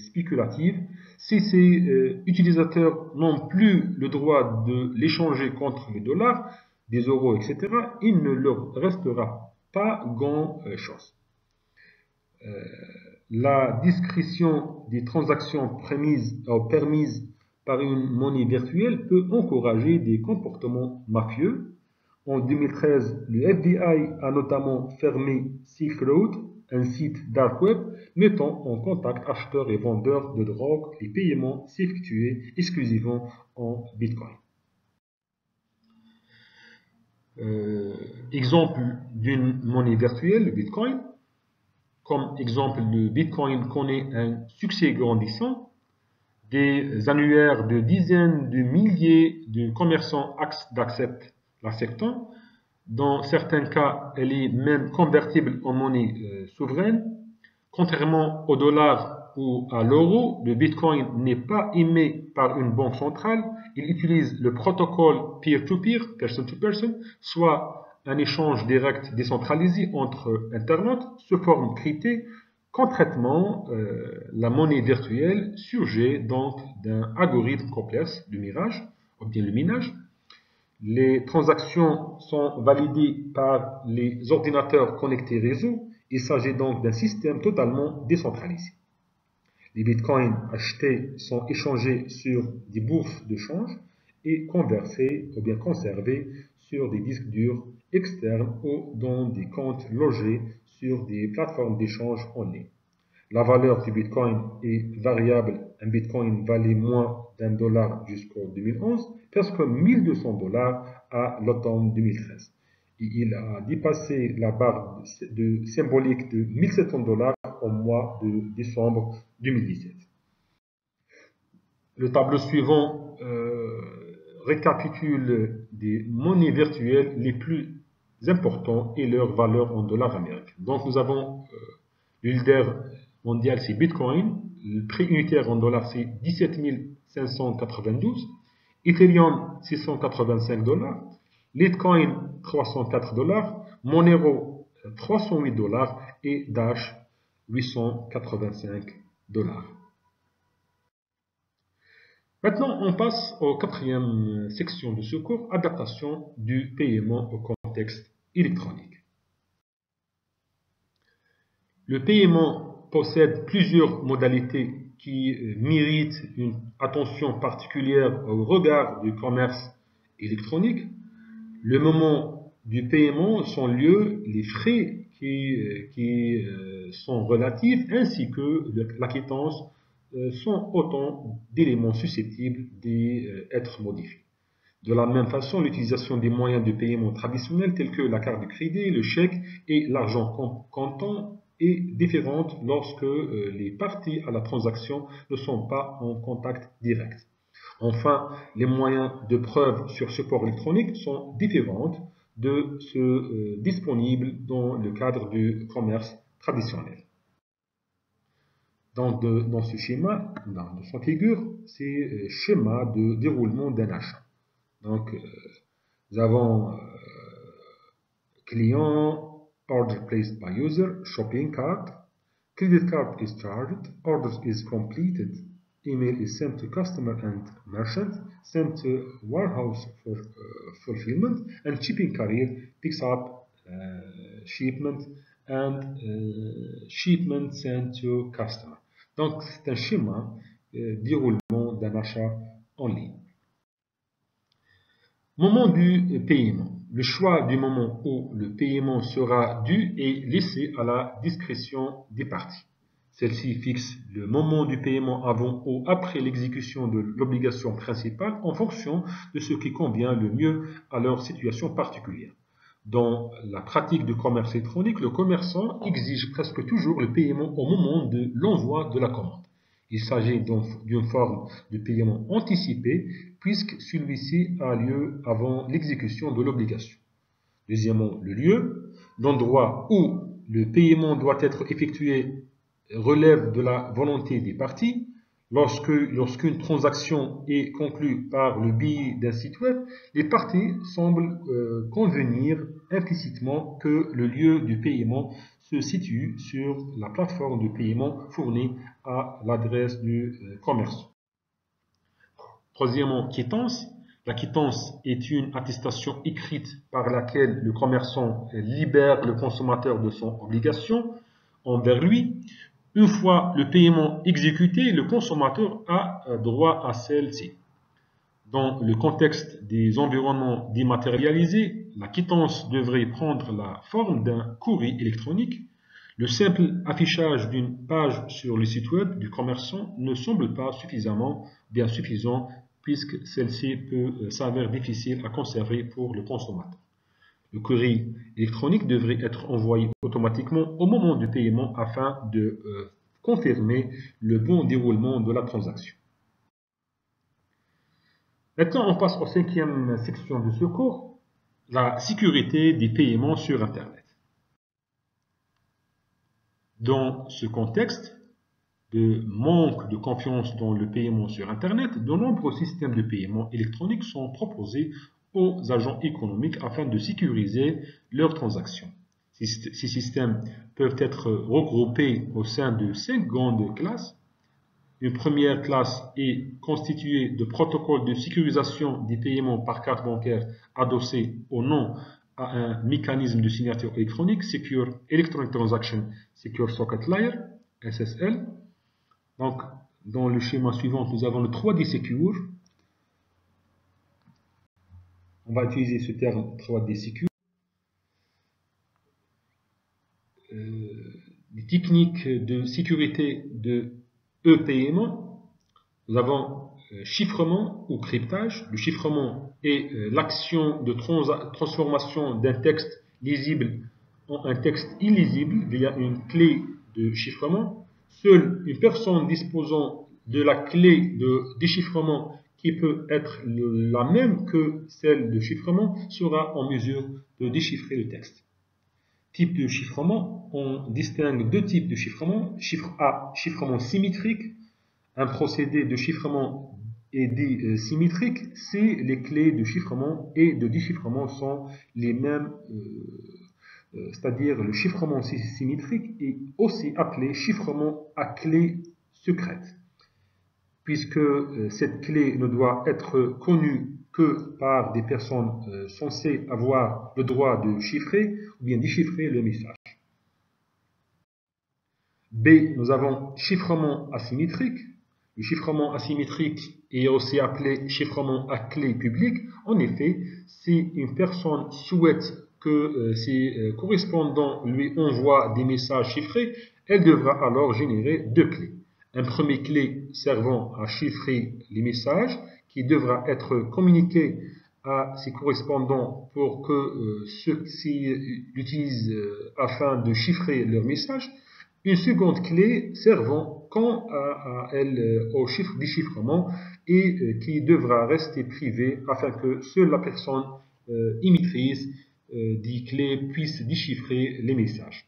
spéculative. Si ces utilisateurs n'ont plus le droit de l'échanger contre les dollars, des euros, etc., il ne leur restera pas grand-chose. La discrétion des transactions permises par une monnaie virtuelle peut encourager des comportements mafieux. En 2013, le FBI a notamment fermé Silk Road, un site dark web mettant en contact acheteurs et vendeurs de drogue. Les paiements s'effectuaient exclusivement en Bitcoin. Exemple d'une monnaie virtuelle, le Bitcoin. Comme exemple, le Bitcoin connaît un succès grandissant. Des annuaires de dizaines de milliers de commerçants l'acceptant. Dans certains cas, elle est même convertible en monnaie souveraine. Contrairement au dollar ou à l'euro, le Bitcoin n'est pas émis par une banque centrale. Il utilise le protocole peer-to-peer, person-to-person, soit un échange direct décentralisé entre internautes sous forme cryptée. Concrètement, la monnaie virtuelle surgit donc d'un algorithme complexe de mirage, ou bien le minage. Les transactions sont validées par les ordinateurs connectés réseau. Il s'agit donc d'un système totalement décentralisé. Les bitcoins achetés sont échangés sur des bourses de change et conversés ou bien conservés sur des disques durs externes ou dans des comptes logés sur des plateformes d'échange en ligne. La valeur du Bitcoin est variable. Un Bitcoin valait moins $1 jusqu'en 2011, presque 1200 $ à l'automne 2013. Et il a dépassé la barre symbolique de 1700 $ au mois de décembre 2017. Le tableau suivant récapitule des monnaies virtuelles les plus importantes et leur valeur en dollars américains. Donc nous avons le leader mondial, c'est Bitcoin. Le prix unitaire en dollars, c'est 17 592. Ethereum, 685 $. Litecoin, 304 $. Monero, 308 $. Et Dash, 885 $. Maintenant, on passe aux quatrième section de ce cours, adaptation du paiement au contexte électronique. Le paiement possède plusieurs modalités qui méritent une attention particulière au regard du commerce électronique. Le moment du paiement, son lieu, les frais qui sont relatifs, ainsi que la quittance sont autant d'éléments susceptibles d'être modifiés. De la même façon, l'utilisation des moyens de paiement traditionnels tels que la carte de crédit, le chèque et l'argent comptant est différente lorsque les parties à la transaction ne sont pas en contact direct. Enfin, les moyens de preuve sur support électronique sont différents de ceux disponibles dans le cadre du commerce traditionnel. Donc, dans ce schéma, dans cette figure, c'est le schéma de déroulement d'un achat. Donc, nous avons client, order placed by user, shopping cart, credit card is charged, orders is completed, email is sent to customer and merchant, sent to warehouse for fulfillment, and shipping carrier picks up shipment and shipment sent to customer. Donc, c'est un schéma déroulement d'un achat en ligne. Moment du paiement. Le choix du moment où le paiement sera dû est laissé à la discrétion des parties. Celle-ci fixe le moment du paiement avant ou après l'exécution de l'obligation principale en fonction de ce qui convient le mieux à leur situation particulière. Dans la pratique du commerce électronique, le commerçant exige presque toujours le paiement au moment de l'envoi de la commande. Il s'agit donc d'une forme de paiement anticipé puisque celui-ci a lieu avant l'exécution de l'obligation. Deuxièmement, le lieu. L'endroit où le paiement doit être effectué relève de la volonté des parties. Lorsqu'une transaction est conclue par le biais d'un site web, les parties semblent convenir implicitement que le lieu du paiement se situe sur la plateforme de paiement fournie à l'adresse du commerçant. Troisièmement, quittance. La quittance est une attestation écrite par laquelle le commerçant libère le consommateur de son obligation envers lui. Une fois le paiement exécuté, le consommateur a droit à celle-ci. Dans le contexte des environnements dématérialisés, la quittance devrait prendre la forme d'un courrier électronique. Le simple affichage d'une page sur le site web du commerçant ne semble pas bien suffisant puisque celle-ci peut s'avérer difficile à conserver pour le consommateur. Le courrier électronique devrait être envoyé automatiquement au moment du paiement afin de confirmer le bon déroulement de la transaction. Maintenant, on passe aux cinquième section de ce cours, la sécurité des paiements sur Internet. Dans ce contexte, de manque de confiance dans le paiement sur Internet, de nombreux systèmes de paiement électronique sont proposés aux agents économiques afin de sécuriser leurs transactions. Ces systèmes peuvent être regroupés au sein de 5 grandes classes. Une première classe est constituée de protocoles de sécurisation des paiements par carte bancaire adossés au nom à un mécanisme de signature électronique, Secure Electronic Transaction Secure Socket Layer, SSL. Donc, dans le schéma suivant, nous avons le 3D Secure. On va utiliser ce terme 3D Secure. Les techniques de sécurité de e-paiement. Nous avons chiffrement ou cryptage. Le chiffrement est l'action de transformation d'un texte lisible en un texte illisible via une clé de chiffrement. Seule une personne disposant de la clé de déchiffrement qui peut être la même que celle de chiffrement sera en mesure de déchiffrer le texte. Type de chiffrement, on distingue deux types de chiffrement. Chiffre A, chiffrement symétrique. Un procédé de chiffrement est dit symétrique si les clés de chiffrement et de déchiffrement sont les mêmes, c'est-à-dire le chiffrement symétrique est aussi appelé chiffrement à clé secrète, puisque cette clé ne doit être connue que par des personnes censées avoir le droit de chiffrer ou bien déchiffrer le message. B, nous avons chiffrement asymétrique. Le chiffrement asymétrique est aussi appelé chiffrement à clé publique. En effet, si une personne souhaite que ses correspondants lui envoient des messages chiffrés, elle devra alors générer deux clés. Un premier clé servant à chiffrer les messages qui devra être communiqué à ses correspondants pour que ceux-ci l'utilisent afin de chiffrer leurs messages. Une seconde clé servant quant à elle au déchiffrement et qui devra rester privée afin que seule la personne émettrice des clés puisse déchiffrer les messages.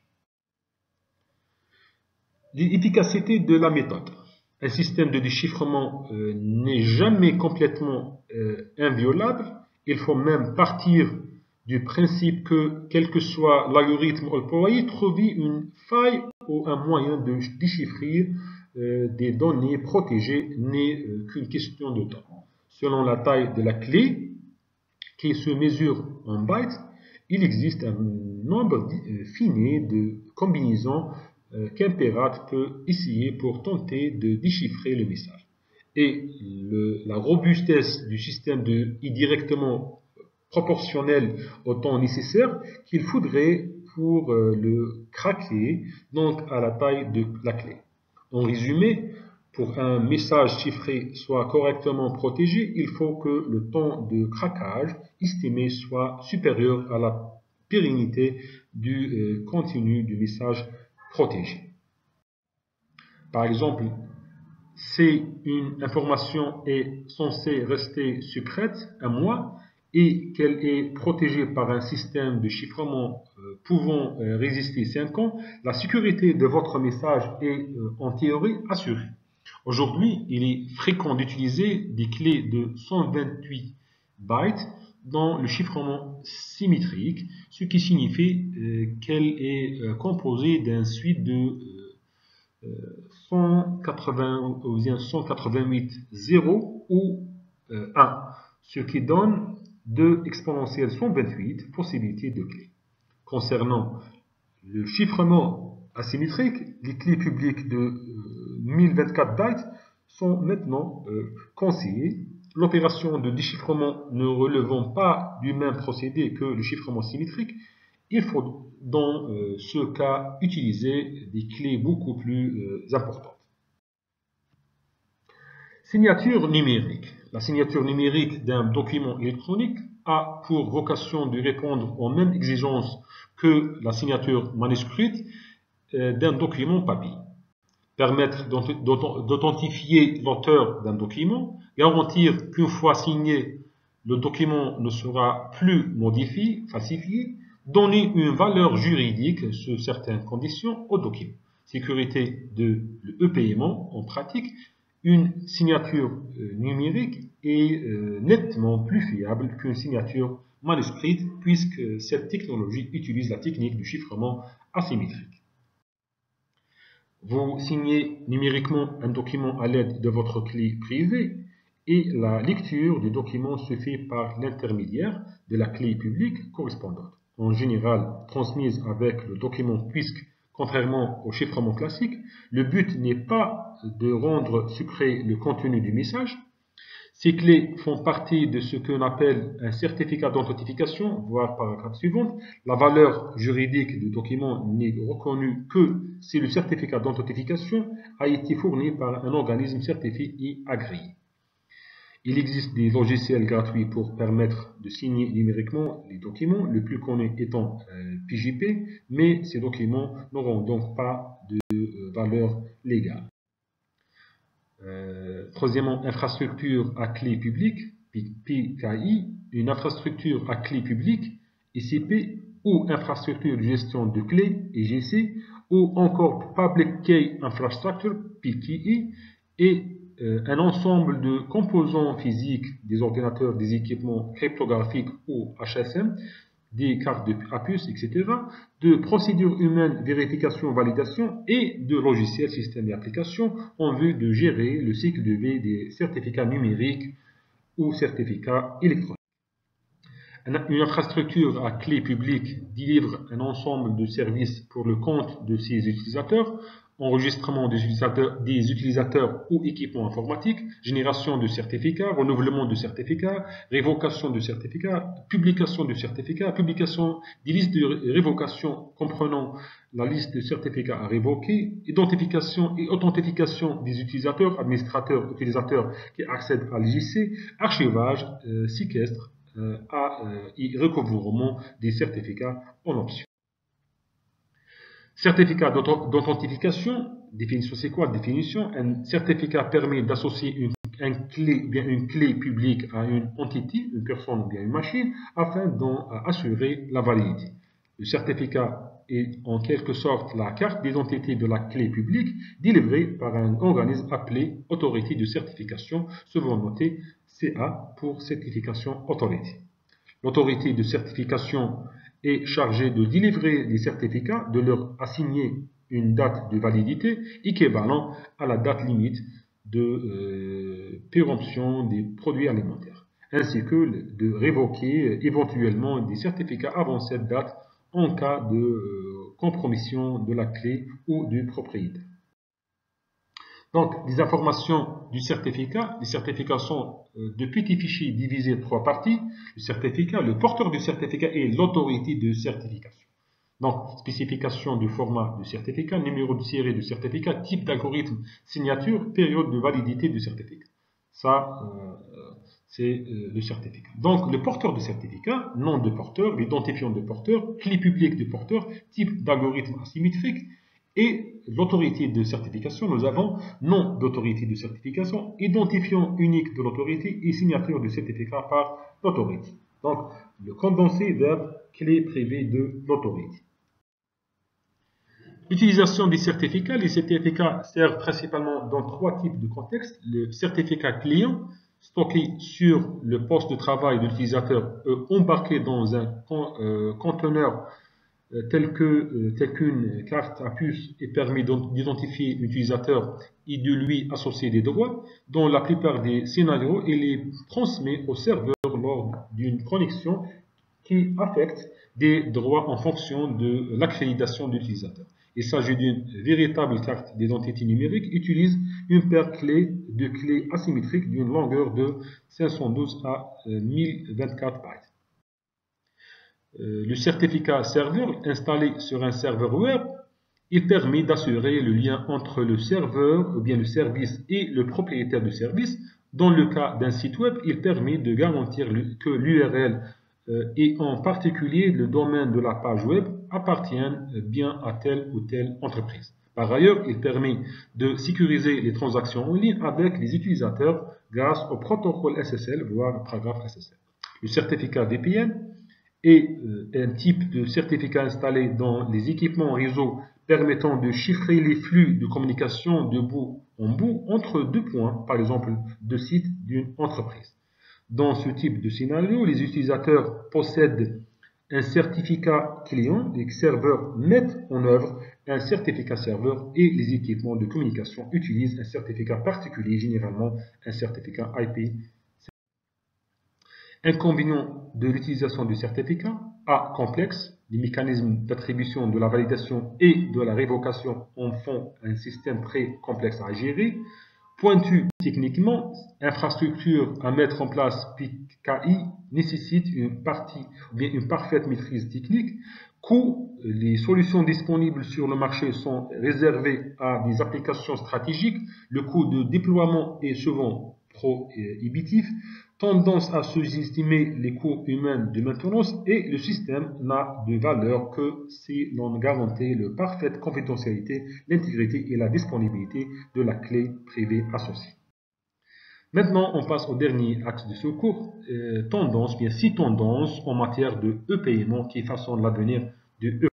L'efficacité de la méthode. Un système de déchiffrement n'est jamais complètement inviolable. Il faut même partir du principe que, quel que soit l'algorithme employé, trouver une faille ou un moyen de déchiffrer des données protégées n'est qu'une question de temps. Selon la taille de la clé, qui se mesure en bytes, il existe un nombre fini de combinaisons qu'un pirate peut essayer pour tenter de déchiffrer le message. Et la robustesse du système est directement proportionnelle au temps nécessaire qu'il faudrait pour le craquer, donc à la taille de la clé. En résumé, pour qu'un message chiffré soit correctement protégé, il faut que le temps de craquage estimé soit supérieur à la pérennité du contenu du message protégé. Par exemple, si une information est censée rester secrète un mois et qu'elle est protégée par un système de chiffrement pouvant résister 5 ans, la sécurité de votre message est en théorie assurée. Aujourd'hui, il est fréquent d'utiliser des clés de 128 bytes dans le chiffrement symétrique, ce qui signifie qu'elle est composée d'une suite de 188 0 ou 1, ce qui donne 2 exponentielle 128 possibilités de clés. Concernant le chiffrement asymétrique, les clés publiques de 1024 bytes sont maintenant conseillées. L'opération de déchiffrement ne relevant pas du même procédé que le chiffrement symétrique, il faut dans ce cas utiliser des clés beaucoup plus importantes. Signature numérique. La signature numérique d'un document électronique a pour vocation de répondre aux mêmes exigences que la signature manuscrite d'un document papier. Permettre d'authentifier l'auteur d'un document, garantir qu'une fois signé, le document ne sera plus modifié, falsifié, donner une valeur juridique sous certaines conditions au document. sécurité de l'e-paiement en pratique, une signature numérique est nettement plus fiable qu'une signature manuscrite puisque cette technologie utilise la technique du chiffrement asymétrique. Vous signez numériquement un document à l'aide de votre clé privée et la lecture du document se fait par l'intermédiaire de la clé publique correspondante, en général transmise avec le document puisque, contrairement au chiffrement classique, le but n'est pas de rendre secret le contenu du message. Ces clés font partie de ce qu'on appelle un certificat d'authentification, voire paragraphe suivant. La valeur juridique du document n'est reconnue que si le certificat d'authentification a été fourni par un organisme certifié et agréé. Il existe des logiciels gratuits pour permettre de signer numériquement les documents, le plus connu étant PGP, mais ces documents n'auront donc pas de valeur légale. Troisièmement, infrastructure à clé publique, PKI, une infrastructure à clé publique, ICP, ou infrastructure de gestion de clés, EGC, ou encore Public Key Infrastructure, PKI, et un ensemble de composants physiques des ordinateurs, des équipements cryptographiques ou HSM, des cartes à puce, etc., de procédures humaines, vérification, validation et de logiciels, systèmes et applications en vue de gérer le cycle de vie des certificats numériques ou certificats électroniques. Une infrastructure à clé publique délivre un ensemble de services pour le compte de ses utilisateurs, enregistrement des utilisateurs ou équipements informatiques, génération de certificats, renouvellement de certificats, révocation de certificats, publication de certificats, publication des listes de révocation comprenant la liste de certificats à révoquer, identification et authentification des utilisateurs, administrateurs, utilisateurs qui accèdent à l'IJC, archivage, séquestre, et recouvrement des certificats en option. Certificat d'authentification, définition, c'est quoi la définition? Un certificat permet d'associer une clé publique à une entité, une personne ou bien une machine, afin d'en assurer la validité. Le certificat est en quelque sorte la carte d'identité de la clé publique délivrée par un organisme appelé Autorité de certification, souvent noté CA pour Certification Authority. L'autorité de certification est chargée de délivrer les certificats, de leur assigner une date de validité équivalente à la date limite de péremption des produits alimentaires, ainsi que de révoquer éventuellement des certificats avant cette date en cas de compromission de la clé ou du propriétaire. Donc, les informations du certificat, les certificats sont de petits fichiers divisés en 3 parties. Le certificat, le porteur du certificat et l'autorité de certification. Donc, spécification du format du certificat, numéro de série du certificat, type d'algorithme, signature, période de validité du certificat. Ça, c'est le certificat. Donc, le porteur du certificat, nom de porteur, l'identifiant de porteur, clé publique de porteur, type d'algorithme asymétrique, et l'autorité de certification, nous avons nom d'autorité de certification, identifiant unique de l'autorité et signature du certificat par l'autorité. Donc, le condensé vers clé privée de l'autorité. Utilisation des certificats. Les certificats servent principalement dans 3 types de contextes. Le certificat client, stocké sur le poste de travail de l'utilisateur, embarqué dans un conteneur tel qu'une carte à puce et permet d'identifier l'utilisateur et de lui associer des droits. Dans la plupart des scénarios, il les transmet au serveur lors d'une connexion qui affecte des droits en fonction de l'accréditation de l'utilisateur. Il s'agit d'une véritable carte d'identité numérique, utilise une paire de clés asymétriques d'une longueur de 512 à 1024 bytes. Le certificat serveur installé sur un serveur web, il permet d'assurer le lien entre le serveur ou bien le service et le propriétaire du service. Dans le cas d'un site web, il permet de garantir que l'URL et en particulier le domaine de la page web appartiennent bien à telle ou telle entreprise. Par ailleurs, il permet de sécuriser les transactions en ligne avec les utilisateurs grâce au protocole SSL, voire le paragraphe SSL. Le certificat VPN est un type de certificat installé dans les équipements réseau permettant de chiffrer les flux de communication de bout en bout entre deux points, par exemple deux sites d'une entreprise. Dans ce type de scénario, les utilisateurs possèdent un certificat client, les serveurs mettent en œuvre un certificat serveur et les équipements de communication utilisent un certificat particulier, généralement un certificat IP. Inconvénient de l'utilisation du certificat: A. Complexe. Les mécanismes d'attribution, de la validation et de la révocation en font un système très complexe à gérer. Pointu techniquement, infrastructure à mettre en place PKI nécessite une parfaite maîtrise technique. Coût: les solutions disponibles sur le marché sont réservées à des applications stratégiques. Le coût de déploiement est souvent prohibitif. Tendance à sous-estimer les coûts humains de maintenance et le système n'a de valeur que si l'on garantit la parfaite confidentialité, l'intégrité et la disponibilité de la clé privée associée. Maintenant, on passe au dernier axe de ce cours, tendance, bien 6 tendances en matière de e-paiement qui façonnent l'avenir de e-commerce.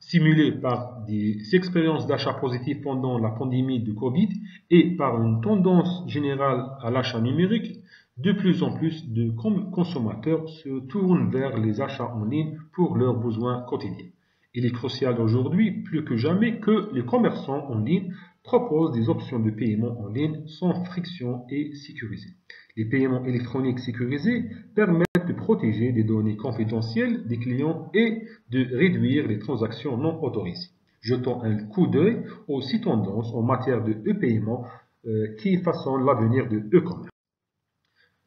Stimulées par des expériences d'achat positives pendant la pandémie de Covid et par une tendance générale à l'achat numérique, de plus en plus de consommateurs se tournent vers les achats en ligne pour leurs besoins quotidiens. Il est crucial aujourd'hui, plus que jamais, que les commerçants en ligne proposent des options de paiement en ligne sans friction et sécurisées. Les paiements électroniques sécurisés permettent de protéger des données confidentielles des clients et de réduire les transactions non autorisées. Jetons un coup d'œil aux 6 tendances en matière de e-paiement qui façonnent l'avenir de e-commerce.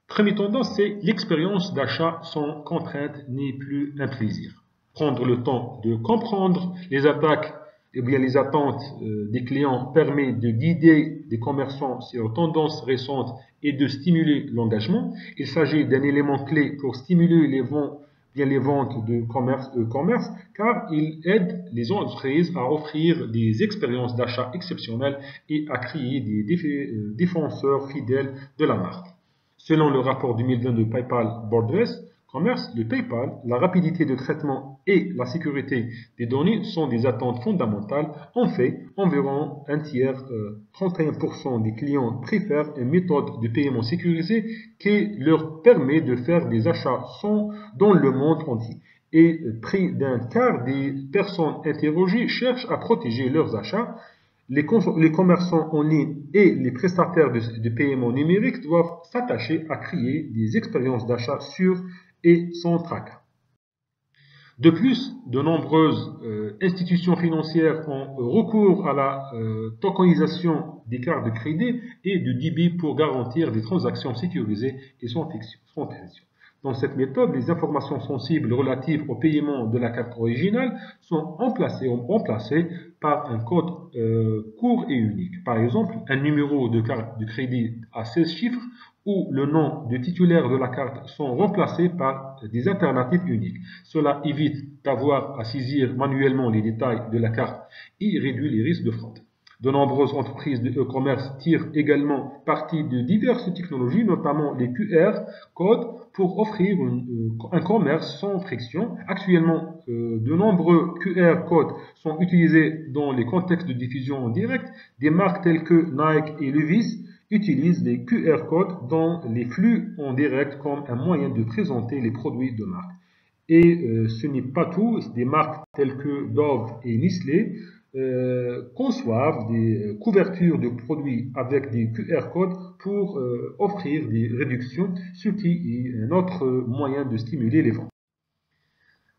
Première tendance, c'est l'expérience d'achat sans contrainte n'est plus un plaisir. Prendre le temps de comprendre les attaques et bien les attentes des clients permet de guider des commerçants sur tendances récentes et de stimuler l'engagement. Il s'agit d'un élément clé pour stimuler les ventes de commerce car il aide les entreprises à offrir des expériences d'achat exceptionnelles et à créer des défenseurs fidèles de la marque. Selon le rapport 2020 de PayPal Borders Commerce, le PayPal, la rapidité de traitement et la sécurité des données sont des attentes fondamentales. En fait, environ un tiers, 31% des clients préfèrent une méthode de paiement sécurisée qui leur permet de faire des achats dans le monde entier. Et près d'un quart des personnes interrogées cherchent à protéger leurs achats. Les commerçants en ligne et les prestataires de paiement numérique doivent s'attacher à créer des expériences d'achat sûres et sans tracas. De plus, de nombreuses institutions financières ont recours à la tokenisation des cartes de crédit et de débit pour garantir des transactions sécurisées et sans friction. Dans cette méthode, les informations sensibles relatives au paiement de la carte originale sont remplacées par un code court et unique. Par exemple, un numéro de carte de crédit à 16 chiffres ou le nom du titulaire de la carte sont remplacés par des alternatives uniques. Cela évite d'avoir à saisir manuellement les détails de la carte et réduit les risques de fraude. De nombreuses entreprises de e-commerce tirent également parti de diverses technologies, notamment les QR codes, pour offrir un commerce sans friction. Actuellement, de nombreux QR codes sont utilisés dans les contextes de diffusion en direct. Des marques telles que Nike et Levi's utilisent les QR codes dans les flux en direct comme un moyen de présenter les produits de marque. Et ce n'est pas tout, des marques telles que Dove et Nestlé conçoivent des couvertures de produits avec des QR codes pour offrir des réductions, ce qui est un autre moyen de stimuler les ventes.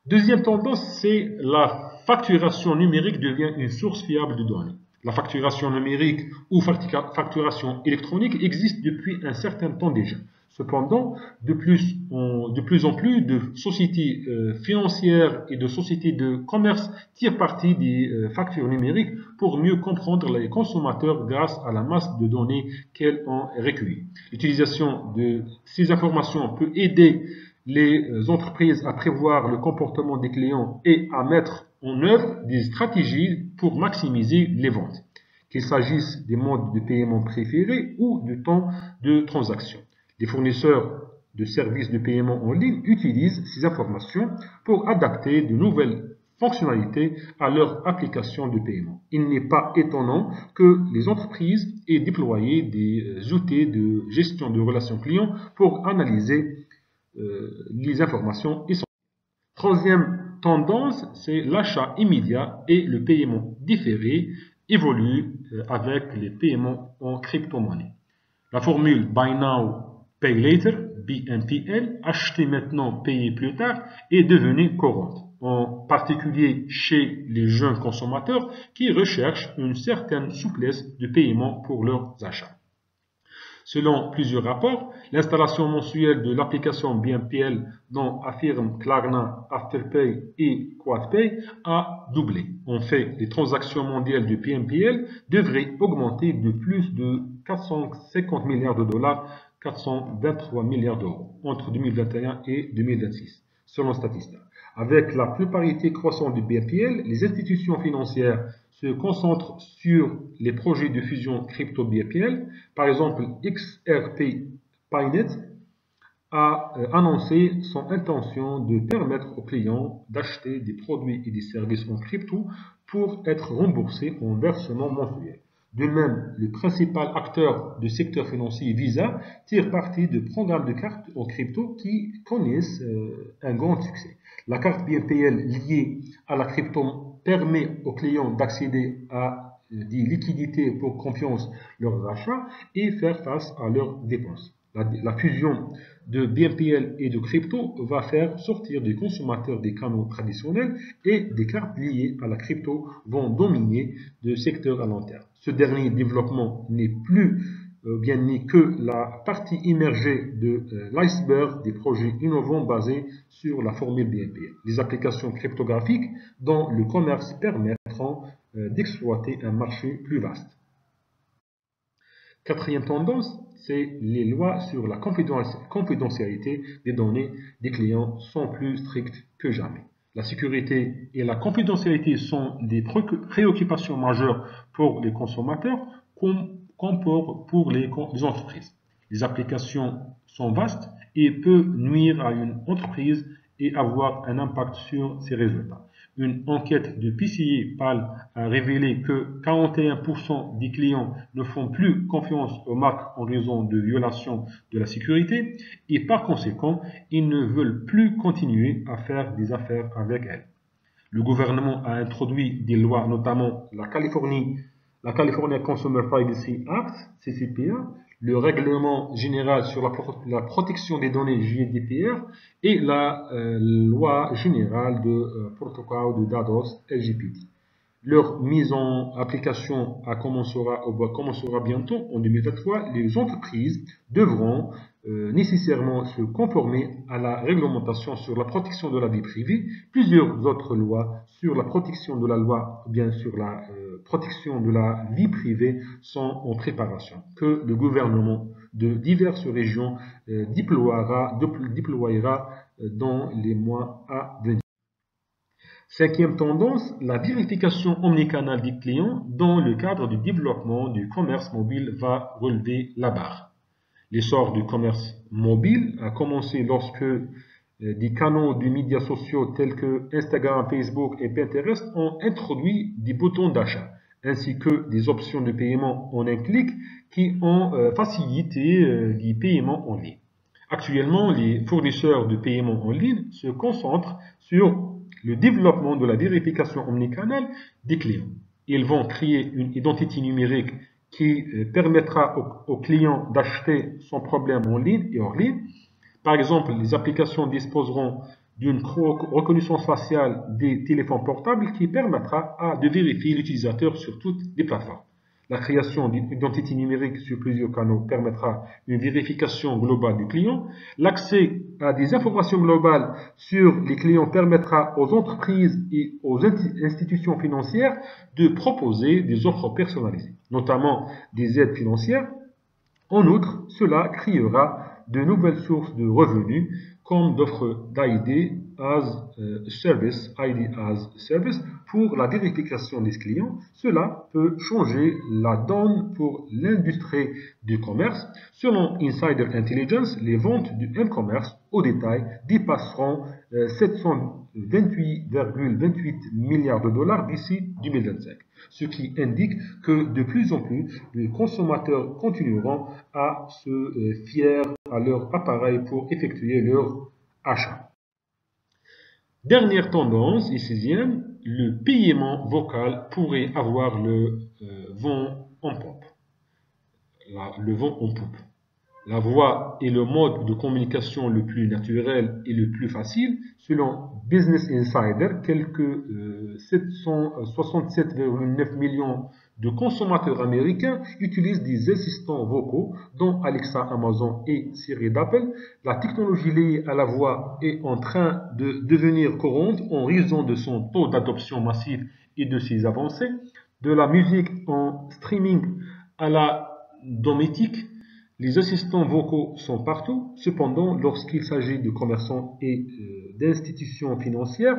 Deuxième tendance, c'est la facturation numérique devient une source fiable de données. La facturation numérique ou facturation électronique existe depuis un certain temps déjà. Cependant, de plus en plus de sociétés financières et de sociétés de commerce tirent parti des factures numériques pour mieux comprendre les consommateurs grâce à la masse de données qu'elles ont recueillies. L'utilisation de ces informations peut aider les entreprises à prévoir le comportement des clients et à mettre en œuvre des stratégies pour maximiser les ventes, qu'il s'agisse des modes de paiement préférés ou du temps de transaction. Les fournisseurs de services de paiement en ligne utilisent ces informations pour adapter de nouvelles fonctionnalités à leur application de paiement. Il n'est pas étonnant que les entreprises aient déployé des outils de gestion de relations clients pour analyser les informations essentielles. Troisième tendance, c'est l'achat immédiat et le paiement différé évolue avec les paiements en crypto-monnaie. La formule Buy Now, Pay Later, BNPL, acheter maintenant, payer plus tard, est devenue courante, en particulier chez les jeunes consommateurs qui recherchent une certaine souplesse de paiement pour leurs achats. Selon plusieurs rapports, l'installation mensuelle de l'application BNPL dont affirment Klarna, Afterpay et QuadPay a doublé. En fait, les transactions mondiales de BNPL devraient augmenter de plus de 450 milliards de dollars, 423 milliards d'euros entre 2021 et 2026, selon Statista. Avec la pluralité croissante du BNPL, les institutions financières se concentrent sur les projets de fusion crypto-BNPL. Par exemple, XRP Paynet a annoncé son intention de permettre aux clients d'acheter des produits et des services en crypto pour être remboursés en versement mensuel. De même, le principal acteur du secteur financier, Visa, tire parti de programmes de cartes en crypto qui connaissent un grand succès. La carte BNPL liée à la crypto permet aux clients d'accéder à des liquidités pour confiance leurs achats et faire face à leurs dépenses. La fusion de BNPL et de crypto va faire sortir des consommateurs des canaux traditionnels et des cartes liées à la crypto vont dominer le secteur à long terme. Ce dernier développement n'est que la partie immergée de l'iceberg des projets innovants basés sur la formule BNPL. Les applications cryptographiques dans le commerce permettront d'exploiter un marché plus vaste. Quatrième tendance, c'est les lois sur la confidentialité des données des clients sont plus strictes que jamais. La sécurité et la confidentialité sont des préoccupations majeures pour les consommateurs comme pour les entreprises. Les applications sont vastes et peuvent nuire à une entreprise et avoir un impact sur ses résultats. Une enquête de PCI-PAL a révélé que 41% des clients ne font plus confiance aux marques en raison de violations de la sécurité et par conséquent, ils ne veulent plus continuer à faire des affaires avec elles. Le gouvernement a introduit des lois, notamment la California Consumer Privacy Act, CCPA, le règlement général sur la protection des données GDPR et la loi générale de protocole de DDoS LGBT. Leur mise en application commencera bientôt en 2023. Les entreprises devront nécessairement se conformer à la réglementation sur la protection de la vie privée. Plusieurs autres lois sur la protection de la loi, bien sur la protection de la vie privée sont en préparation, que le gouvernement de diverses régions déploiera dans les mois à venir. Cinquième tendance, la vérification omnicanal des clients dans le cadre du développement du commerce mobile va relever la barre. L'essor du commerce mobile a commencé lorsque des canaux de médias sociaux tels que Instagram, Facebook et Pinterest ont introduit des boutons d'achat, ainsi que des options de paiement en un clic qui ont facilité les paiements en ligne. Actuellement, les fournisseurs de paiement en ligne se concentrent sur le développement de la vérification omnicanal des clients. Ils vont créer une identité numérique qui permettra aux clients d'acheter son problème en ligne et hors ligne. Par exemple, les applications disposeront d'une reconnaissance faciale des téléphones portables qui permettra de vérifier l'utilisateur sur toutes les plateformes. La création d'une identité numérique sur plusieurs canaux permettra une vérification globale du client. L'accès à des informations globales sur les clients permettra aux entreprises et aux institutions financières de proposer des offres personnalisées, notamment des aides financières. En outre, cela créera de nouvelles sources de revenus comme d'offres d'AID as Service, ID as Service, pour la vérification des clients. Cela peut changer la donne pour l'industrie du commerce. Selon Insider Intelligence, les ventes du e-commerce au détail dépasseront 728,28 milliards de dollars d'ici 2025, ce qui indique que de plus en plus de consommateurs continueront à se fier à leur appareil pour effectuer leur achat. Dernière tendance, et sixième, le paiement vocal pourrait avoir le vent en poupe. Le vent en poupe. La voix est le mode de communication le plus naturel et le plus facile. Selon Business Insider, quelques 767,9 millions de consommateurs américains utilisent des assistants vocaux, dont Alexa, Amazon et Siri d'Apple. La technologie liée à la voix est en train de devenir courante en raison de son taux d'adoption massif et de ses avancées. De la musique en streaming à la domotique, les assistants vocaux sont partout. Cependant, lorsqu'il s'agit de commerçants et d'institutions financières,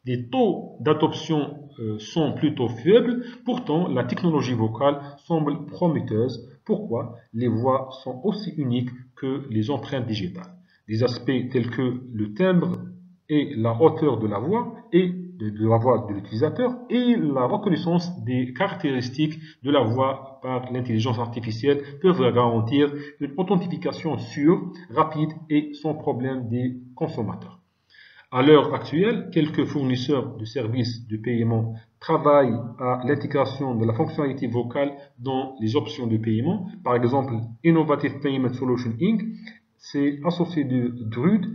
les taux d'adoption sont plutôt faibles. Pourtant, la technologie vocale semble prometteuse. Pourquoi? Les voix sont aussi uniques que les empreintes digitales. Des aspects tels que le timbre et la hauteur de la voix de l'utilisateur et la reconnaissance des caractéristiques de la voix par l'intelligence artificielle peuvent garantir une authentification sûre, rapide et sans problème des consommateurs. À l'heure actuelle, quelques fournisseurs de services de paiement travaillent à l'intégration de la fonctionnalité vocale dans les options de paiement. Par exemple, Innovative Payment Solutions Inc. s'est associé de Druid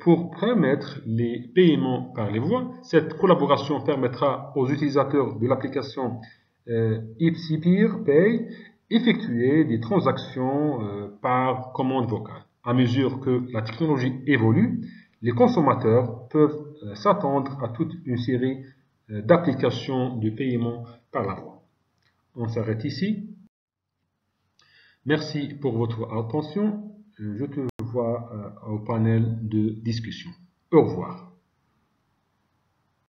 pour permettre les paiements par les voix. Cette collaboration permettra aux utilisateurs de l'application Ipsipeer Pay effectuer des transactions par commande vocale. À mesure que la technologie évolue, les consommateurs peuvent s'attendre à toute une série d'applications de paiement par la voix. On s'arrête ici. Merci pour votre attention. Je te vois au panel de discussion. Au revoir.